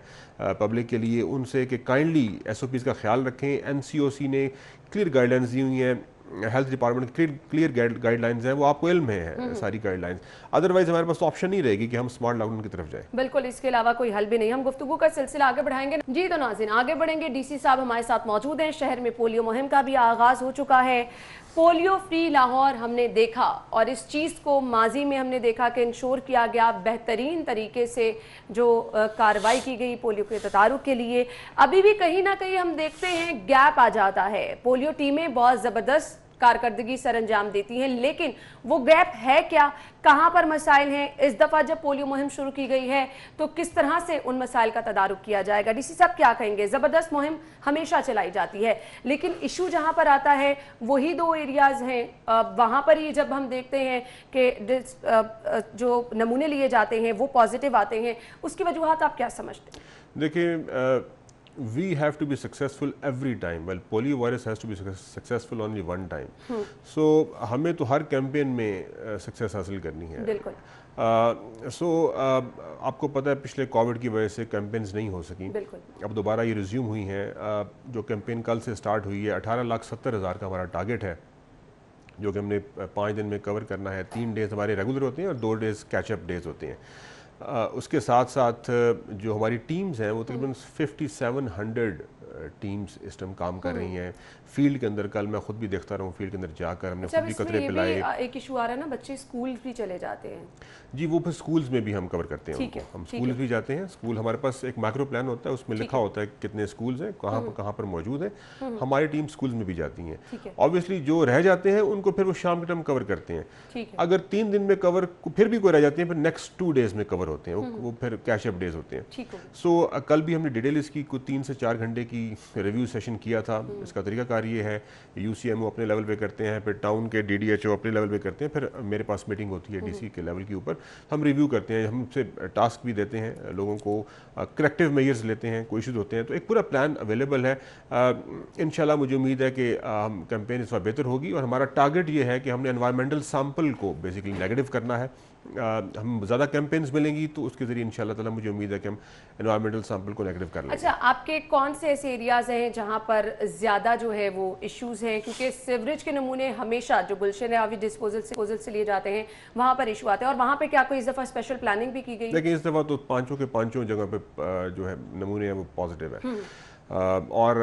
پبلک کے لیے، ان سے کہ کائنڈلی SOPs کا خیال رکھیں. NCOC نے کلیئر گائیڈ لائنز دی ہوئی ہیں، health department clear guide lines ہیں، وہ آپ کو علم ہے ساری گائیڈ لائنز. ادروائز ہمارے پاس آپشن نہیں رہے گی کہ ہم اسمارٹ لاک ڈاؤن کی طرف جائیں. بالکل، اس کے علاوہ کوئی حل بھی نہیں. ہم گفتگو کا سلسلہ آگے بڑھائیں گے. جی تو ناظرین آگے بڑھیں گے. DC صاحب ہمارے ساتھ موجود ہیں. شہر میں پولیو مہم کا بھی آغاز ہو چکا ہے. پولیو فری لاہور ہم نے دیکھا، اور اس چیز کو ماضی میں ہم نے دیکھا کہ انشور کیا گیا بہترین طریقے سے جو کارروائی کی گئی پولیو کے تدارک کے لیے. ابھی بھی کہیں نہ کہیں ہم دیکھتے ہیں گیپ آ جاتا ہے. پولیو ٹیمیں بہت زبردست کارکردگی سر انجام دیتی ہیں، لیکن وہ گیپ ہے کیا، کہاں پر مسائل ہیں؟ اس دفعہ جب پولیو مہم شروع کی گئی ہے تو کس طرح سے ان مسائل کا تدارک کیا جائے گا؟ DC صاحب کیا کہیں گے؟ زبردست مہم ہمیشہ چلائی جاتی ہے، لیکن ایشو جہاں پر آتا ہے وہی 2 ایریاز ہیں. وہاں پر ہی جب ہم دیکھتے ہیں کہ جو نمونے لیے جاتے ہیں وہ پازیٹیو آتے ہیں، اس کی وجوہات آپ کیا سمجھتے ہیں؟ دیکھیں we have to be successful every time. Well, polio virus has to be successful only one time. So ہمیں تو ہر کیمپین میں سکسیس حاصل کرنی ہے. بالکل. آپ کو پتہ ہے پچھلے کووڈ کی وجہ سے کیمپینز نہیں ہو سکیں. اب دوبارہ یہ ریزیوم ہوئی ہیں. جو کیمپین کل سے سٹارٹ ہوئی ہے 18,70,000 کا ہمارا ٹارگٹ ہے جو کہ ہم نے 5 دن میں کور کرنا ہے. 3 ڈیز ہمارے ریگولر ہوتے ہیں اور 2 ڈیز کیچ اپ ڈیز ہوتے ہیں. اس کے ساتھ ساتھ جو ہماری ٹیمز ہیں وہ تقریباً 5700 ٹیمز اس ٹائم کام کر رہی ہیں فیلڈ کے اندر. کل میں خود بھی دیکھتا رہا ہوں فیلڈ کے اندر جا کر ہم نے خود بھی قطرے پلائے. ایک ایشو آ رہا ہے نا، بچے اسکول بھی چلے جاتے ہیں. جی وہ پھر سکولز میں بھی ہم کور کرتے ہیں. ہم سکولز بھی جاتے ہیں. سکول ہمارے پاس ایک مائکرو پلان ہوتا ہے، اس میں لکھا ہوتا ہے کتنے سکولز ہیں، کہاں پر موجود ہیں. ہماری ٹیم سکولز میں بھی جاتی ہیں. اوبویسلی جو رہ جاتے ہیں ان کو پھر وہ شام کے ٹائم کور کرتے ہیں. اگر 3 دن میں کور پھر بھی کوئی رہ جاتے ہیں پھر نیکسٹ 2 ڈیز میں کور ہوتے ہیں، وہ پھر کیش اپ ڈیز ہوتے ہیں. سو کل بھی ہم نے ڈیٹیل اس کی 3 سے 4 گھنٹے کی ریویو سیشن کیا تھا. اس کا طریقہ کار یہ ہے UCMO اپنے لیول پہ کرتے ہیں، پھر ٹاؤن کے DDHO اپنے لیول پہ کرتے ہیں، پھر میرے پاس میٹنگ ہوتی ہے DC کے لیول کے اوپر. ہم ریویو کرتے ہیں، ہم سے ٹاسک بھی دیتے ہیں لوگوں کو، کریکٹیو میئرز لیتے ہیں، کوئی ایشوز ہوتے ہیں تو ایک پورا پلان اویلیبل ہے. انشاءاللہ مجھے امید ہے کہ کیمپین اس وقت بہتر ہوگی اور ہمارا ٹارگٹ یہ ہے کہ ہم نے انوائرمنٹل سیمپل کو بیسیکلی نیگیٹو کرنا ہے. ہم زیادہ کیمپینز ملیں گی تو اس کے ذریعے انشاءاللہ تعالیٰ مجھے امید ہے کہ ہم انوائرمنٹل سیمپل کو نیگیٹو کر لیں گے. اچھا، آپ کے کون سے ایسے ایریاز ہیں جہاں پر زیادہ جو ہے وہ ایشوز ہیں؟ کیونکہ سیوریج کے نمونے ہمیشہ جو گلشن آبی ڈسپوزل سے لیے جاتے ہیں وہاں پر ایشو آتے ہیں، اور وہاں پہ کیا کوئی اس دفعہ اسپیشل پلاننگ بھی کی گئی؟ لیکن اس دفعہ تو 5 جگہ پہ جو ہے نمونے ہیں وہ پازیٹیو ہے. اور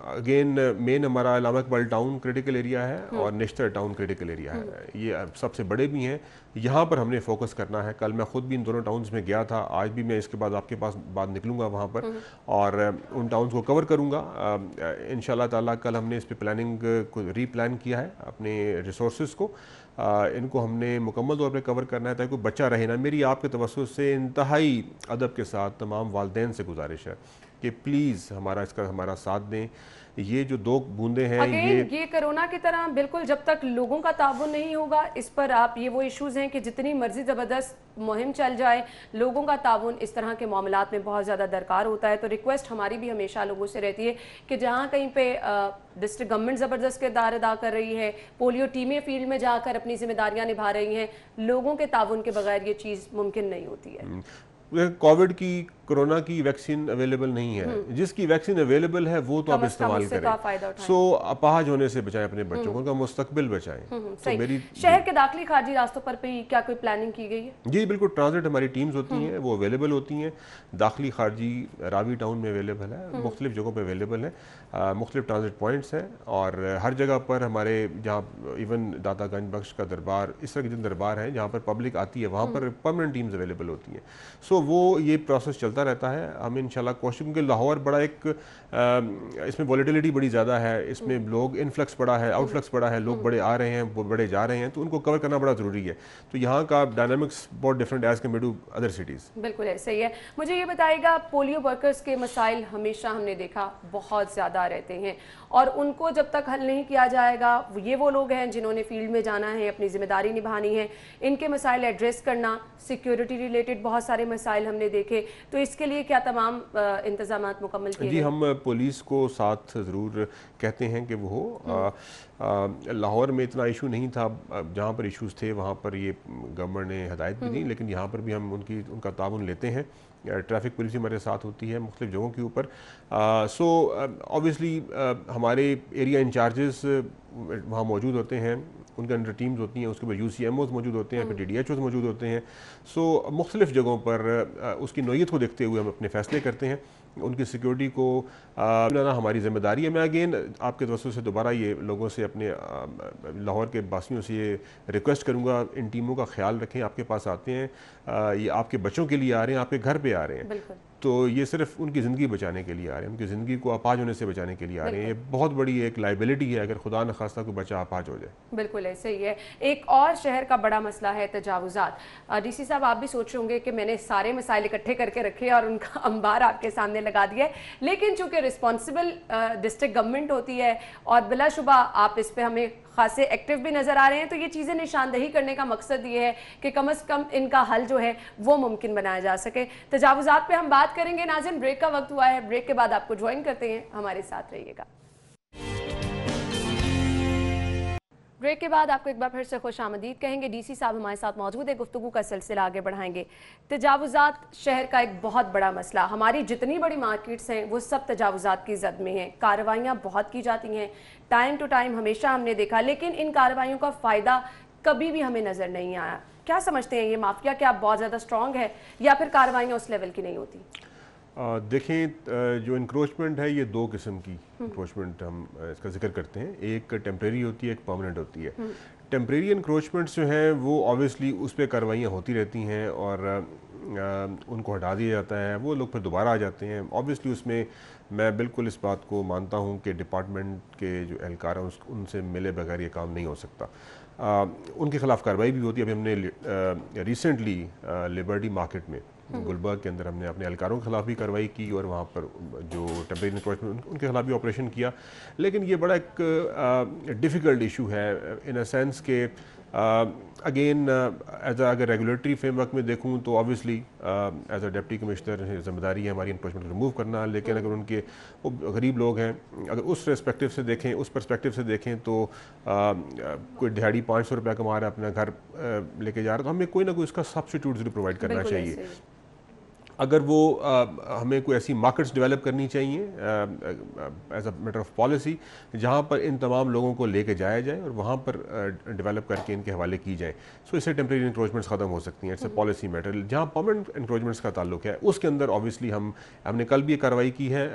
اگین مین ہمارا علامہ اقبال ٹاؤن کریٹیکل ایریا ہے اور نشتر ٹاؤن کریٹیکل ایریا ہے. یہ سب سے بڑے بھی ہیں، یہاں پر ہم نے فوکس کرنا ہے. کل میں خود بھی ان دونوں ٹاؤنز میں گیا تھا، آج بھی میں اس کے بعد آپ کے پاس بعد نکلوں گا وہاں پر اور ان ٹاؤنز کو کور کروں گا انشاءاللہ تعالیٰ. کل ہم نے اس پہ پلاننگ کو ری پلان کیا ہے اپنے ریسورسز کو. ان کو ہم نے مکمل طور پہ کور کرنا ہے تاکہ کوئی بچہ رہے نا. میری آپ کے توسط سے انتہائی ادب کے ساتھ تمام والدین سے گزارش ہے کہ پلیز ہمارا ساتھ دیں. یہ جو 2 بوندیں ہیں یہ کرونا کی طرح بالکل جب تک لوگوں کا تعاون نہیں ہوگا اس پر آپ یہ وہ ایشوز ہیں کہ جتنی مرضی زبردست مہم چل جائے لوگوں کا تعاون اس طرح کے معاملات میں بہت زیادہ درکار ہوتا ہے. تو ریکویسٹ ہماری بھی ہمیشہ لوگوں سے رہتی ہے کہ جہاں کہیں پہ ڈسٹرکٹ گورنمنٹ زبردست کردار ادا کر رہی ہے, پولیو ٹیمیں فیلڈ میں جا کر اپنی ذمہ داریاں نبھا رہی ہیں, لوگوں کے تعاون کے بغیر یہ چیز ممکن نہیں ہوتی ہے. کووڈ کی کرونا کی ویکسین اویلیبل نہیں ہے, جس کی ویکسین اویلیبل ہے وہ تو آپ استعمال کریں. سو اپاہج ہونے سے بچائیں اپنے بچوں کو, ان کا مستقبل بچائیں. شہر کے داخلی خارجی راستوں پر بھی کیا کوئی پلاننگ کی گئی ہے؟ جی بالکل, ٹرانزٹ ہماری ٹیمز ہوتی ہیں, وہ اویلیبل ہوتی ہیں. داخلی خارجی راوی ٹاؤن میں اویلیبل ہے, مختلف جگہوں پہ اویلیبل ہے, مختلف ٹرانزٹ پوائنٹس ہیں, اور ہر جگہ پر ہمارے جہاں ایون داتا گنج بخش کا دربار, اس طرح کے جن دربار ہیں جہاں پر پبلک آتی ہے وہاں پر پرماننٹ ٹیمز اویلیبل ہوتی ہیں. سو وہ یہ پروسیس چلتا رہتا ہے. ہم انشاءاللہ کوشش, کیونکہ لاہور بڑا ایک اس میں والیٹیلیٹی بڑی زیادہ ہے, اس میں لوگ انفلکس بڑا ہے, آؤٹ فلکس بڑا ہے, لوگ بڑے آ رہے ہیں, بڑے جا رہے ہیں, تو ان کو کور کرنا بڑا ضروری ہے. تو یہاں کا ڈائنامکس بہت different as compare to other cities. بالکل ایسا ہی ہے. مجھے یہ بتائیے گا, پولیو ورکرز کے مسائل ہمیشہ ہم نے دیکھا بہت زیادہ رہتے ہیں, اور ان کو جب تک حل نہیں کیا جائے گا, یہ وہ لوگ ہیں جنہوں نے فیلڈ میں جانا ہے, اپنی ذمہ داری نبھانی ہے, ان کے مسائل ایڈریس کرنا, سیکیورٹی ریلیٹڈ بہت سارے مسائل ہم نے دیکھے. تو اس کے لیے کیا تمام انتظامات مکمل کیے گئے؟ جی ہم پولیس کو ساتھ ضرور کہتے ہیں کہ وہ ہو. لاہور میں اتنا ایشو نہیں تھا, جہاں پر ایشوز تھے وہاں پر یہ گورنمنٹ نے ہدایت بھی دی, لیکن یہاں پر بھی ہم ان کا تعاون لیتے ہیں. ٹریفک پولیس ہمارے ساتھ ہوتی ہے مختلف جگہوں کے اوپر. سو آبویسلی ہمارے ایریا انچارجز وہاں موجود ہوتے ہیں, ان کے انڈر ٹیمز ہوتی ہیں, اس کے بعد UCMOs موجود ہوتے ہیں, پھر DDHOs موجود ہوتے ہیں. سو مختلف جگہوں پر اس کی نوعیت کو دیکھتے ہوئے ہم اپنے فیصلے کرتے ہیں. ان کی سیکیورٹی کو بنانا ہماری ذمہ داری ہے. میں اگین آپ کے توسط سے دوبارہ یہ لوگوں سے, اپنے لاہور کے باسیوں سے یہ ریکویسٹ کروں گا, ان ٹیموں کا خیال رکھیں. آپ کے پاس آتے ہیں, یہ آپ کے بچوں کے لیے آ رہے ہیں, آپ کے گھر پہ آ رہے ہیں, تو یہ صرف ان کی زندگی بچانے کے لیے آ رہے ہیں, ان کی زندگی کو اپاہج ہونے سے بچانے کے لیے آ رہے ہیں. یہ بہت بڑی ایک لائبلٹی ہے اگر خدا نخواستہ کوئی بچہ اپاہج ہو جائے. بالکل ایسے ہی ہے. ایک اور شہر کا بڑا مسئلہ ہے تجاوزات. ڈی سی صاحب, آپ بھی سوچ رہے ہوں گے کہ میں نے سارے مسائل اکٹھے کر کے رکھے اور ان کا انبار آپ کے سامنے لگا دیا ہے, لیکن چونکہ رسپانسبل ڈسٹرکٹ گورنمنٹ ہوتی ہے اور بلا شبہ آپ اس پہ ہمیں خاصے ایکٹیو بھی نظر آ رہے ہیں, تو یہ چیزیں نشاندہی کرنے کا مقصد یہ ہے کہ کم از کم ان کا حل جو ہے وہ ممکن بنایا جا سکے. تجاوزات پہ ہم بات کریں گے. ناظرین, بریک کا وقت ہوا ہے, بریک کے بعد آپ کو جوائن کرتے ہیں, ہمارے ساتھ رہیے گا. بریک کے بعد آپ کو ایک بار پھر سے خوش آمدید کہیں گے. ڈی سی صاحب ہمارے ساتھ موجود ہے, گفتگو کا سلسلہ آگے بڑھائیں گے. تجاوزات شہر کا ایک بہت بڑا مسئلہ. ہماری جتنی بڑی مارکیٹس ہیں وہ سب تجاوزات کی زد میں ہیں. کارروائیاں بہت کی جاتی ہیں, ٹائم ٹو ٹائم ہمیشہ ہم نے دیکھا, لیکن ان کارروائیوں کا فائدہ کبھی بھی ہمیں نظر نہیں آیا. کیا سمجھتے ہیں, یہ مافیا کیا بہت زیادہ اسٹرانگ ہے یا پھر کارروائیاں اس لیول کی نہیں ہوتی؟ دیکھیں, جو انکروچمنٹ ہے یہ 2 قسم کی انکروچمنٹ ہم اس کا ذکر کرتے ہیں. ایک ٹیمپریری ہوتی ہے, ایک پرماننٹ ہوتی ہے. ٹیمپریری انکروچمنٹس جو ہیں وہ آبویسلی اس پہ کارروائیاں ہوتی رہتی ہیں اور ان کو ہٹا دیا جاتا ہے, وہ لوگ پھر دوبارہ آ جاتے ہیں. آبویسلی اس میں میں بالکل اس بات کو مانتا ہوں کہ ڈپارٹمنٹ کے جو اہلکار ہیں ان سے ملے بغیر یہ کام نہیں ہو سکتا. ان کے خلاف کارروائی بھی ہوتی ہے. ابھی ہم نے ریسنٹلی لبرٹی مارکیٹ میں گلبرگ کے اندر ہم نے اپنے اہلکاروں کے خلاف بھی کارروائی کی اور وہاں پر جو ٹیمپریری انکروچمنٹ ان کے خلاف بھی آپریشن کیا. لیکن یہ بڑا ایک ڈیفیکلٹ ایشو ہے ان اے سینس کہ اگین اگر ریگولیٹری فریم ورک میں دیکھوں تو obviously as a deputy commissioner ذمہ داری ہے ہماری انکروچمنٹ ریموو کرنا. لیکن اگر ان کے غریب لوگ ہیں, اگر اس پرسپیکٹیو سے دیکھیں, تو کوئی دہاڑی 500 روپیہ کما رہا ہے, اپنا گھر لے کے جا رہا ہے, تو ہمیں کوئی نہ کوئی اس کا سبسٹیٹیوٹ ضرور پرووائڈ کرنا چاہیے. اگر وہ ہمیں کوئی ایسی مارکیٹس ڈیولپ کرنی چاہیے as a matter of policy جہاں پر ان تمام لوگوں کو لے کے جایا جائے اور وہاں پر ڈیولپ کر کے ان کے حوالے کی جائیں. سو اس سے ٹیمپریری انکروچمنٹس ختم ہو سکتی ہیں. It's a policy matter. جہاں پرماننٹ انکروچمنٹس کا تعلق ہے اس کے اندر آبویسلی ہم نے کل بھی ایک کارروائی کی ہے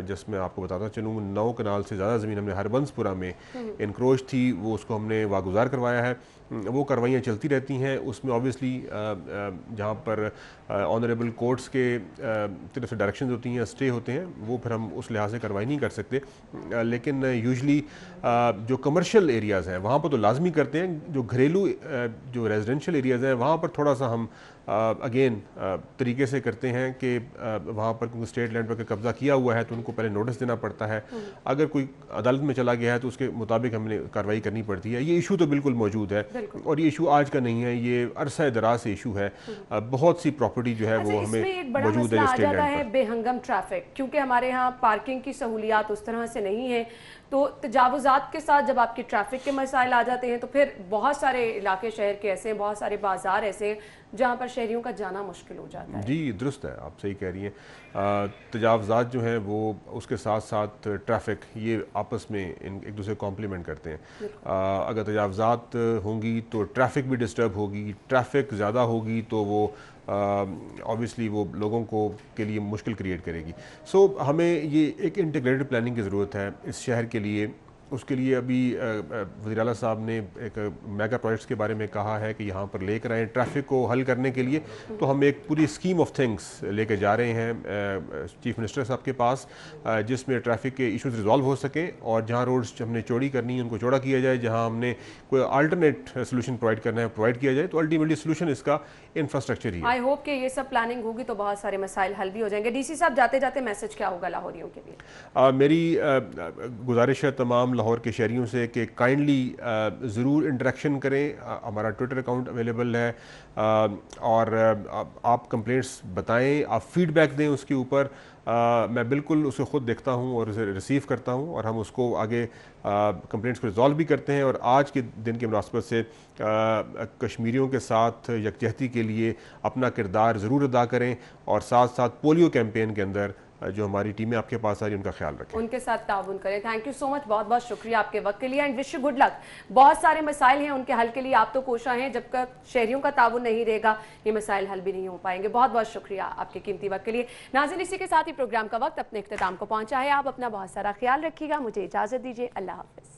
جس میں آپ کو بتاتا چلوں 9 کنال سے زیادہ زمین ہم نے ہربنس پورہ میں انکروچ تھی, وہ اس کو ہم نے واگزار کروایا ہے. وہ کارروائیاں چلتی رہتی ہیں. اس میں آبویسلی جہاں پر آنریبل کورٹس کے طرف سے ڈائریکشنز ہوتی ہیں, اسٹے ہوتے ہیں, وہ پھر ہم اس لحاظ سے کارروائی نہیں کر سکتے. لیکن یوزلی جو کمرشل ایریاز ہیں وہاں پر تو لازمی کرتے ہیں. جو گھریلو جو ریزیڈینشیل ایریاز ہیں وہاں پر تھوڑا سا ہم اگین طریقے سے کرتے ہیں کہ وہاں پر کیونکہ اسٹیٹ لینڈ پر قبضہ کیا ہوا ہے تو ان کو پہلے نوٹس دینا پڑتا ہے. اگر کوئی عدالت میں چلا گیا ہے تو اس کے مطابق ہم نے کارروائی کرنی پڑتی ہے. یہ ایشو تو بالکل موجود ہے, اور یہ ایشو آج کا نہیں ہے, یہ عرصہ دراز سے ایشو ہے. بہت سی پراپرٹی جو ہے وہ ہمیں موجود ہے اسٹیٹ لینڈ پر. بے ہنگم ٹریفک, کیونکہ ہمارے ہاں پارکنگ کی سہولیات اس طرح سے نہیں ہیں, تو تجاوزات کے ساتھ جب آپ کی ٹریفک کے مسائل آ جاتے ہیں تو پھر بہت سارے علاقے شہر کے ایسے ہیں, بہت سارے بازار ایسے ہیں جہاں پر شہریوں کا جانا مشکل ہو جاتا ہے. جی درست ہے, آپ صحیح کہہ رہی ہیں. تجاوزات جو ہیں وہ اس کے ساتھ ساتھ ٹریفک, یہ آپس میں ایک دوسرے کو کمپلیمنٹ کرتے ہیں. اگر تجاوزات ہوں گی تو ٹریفک بھی ڈسٹرب ہوگی, ٹریفک زیادہ ہوگی تو وہ obviously وہ لوگوں کو کے لیے مشکل کریٹ کرے گی. سو ہمیں یہ ایک انٹیگریٹڈ پلاننگ کی ضرورت ہے اس شہر کے لیے. اس کے لیے ابھی وزیر اعلیٰ صاحب نے ایک میگا پروجیکٹس کے بارے میں کہا ہے کہ یہاں پر لے کر آئیں ٹریفک کو حل کرنے کے لیے. تو ہم ایک پوری اسکیم آف تھنگس لے کے جا رہے ہیں چیف منسٹر صاحب کے پاس, جس میں ٹریفک کے ایشوز ریزالو ہو سکیں, اور جہاں روڈز ہم نے چوڑی کرنی ہے ان کو چوڑا کیا جائے, جہاں ہم نے کوئی الٹرنیٹ سولوشن پرووائڈ کرنا ہے پرووائڈ کیا جائے. تو الٹیمیٹلی سولوشن اس کا انفراسٹرکچر ہی ہے. آئی ہوپ کہ یہ سب پلاننگ ہوگی تو بہت سارے مسائل حل بھی ہو جائیں گے. ڈی سی صاحب جاتے جاتے میسج کیا ہوگا لاہوریوں کے لیے؟ میری گزارش ہے تمام لاہور کے شہریوں سے کہ کائنڈلی ضرور انٹریکشن کریں. ہمارا ٹویٹر اکاؤنٹ اویلیبل ہے, اور آپ کمپلینٹس بتائیں, آپ فیڈ بیک دیں اس کے اوپر. میں بالکل اسے خود دیکھتا ہوں اور اسے ریسیو کرتا ہوں, اور ہم اس کو آگے کمپلینٹس کو ریزالو بھی کرتے ہیں. اور آج کے دن کی مناسبت سے کشمیریوں کے ساتھ یکجہتی کے لیے اپنا کردار ضرور ادا کریں, اور ساتھ ساتھ پولیو کیمپین کے اندر جو ہماری ٹیمیں آپ کے پاس آ رہی ہیں ان کا خیال رکھیں, ان کے ساتھ تعاون کریں. تھینک یو سو مچ, بہت بہت شکریہ آپ کے وقت کے لیے, and wish you good luck. بہت سارے مسائل ہیں, ان کے حل کے لیے آپ تو کوشاں ہیں. جب تک شہریوں کا تعاون نہیں رہے گا یہ مسائل حل بھی نہیں ہو پائیں گے. بہت بہت شکریہ آپ کے قیمتی وقت کے لیے. ناظرین, اسی کے ساتھ ہی پروگرام کا وقت اپنے اختتام کو پہنچا ہے. آپ اپنا بہت سارا خیال رکھیے گا. مجھے اجازت دیجیے. اللہ حافظ.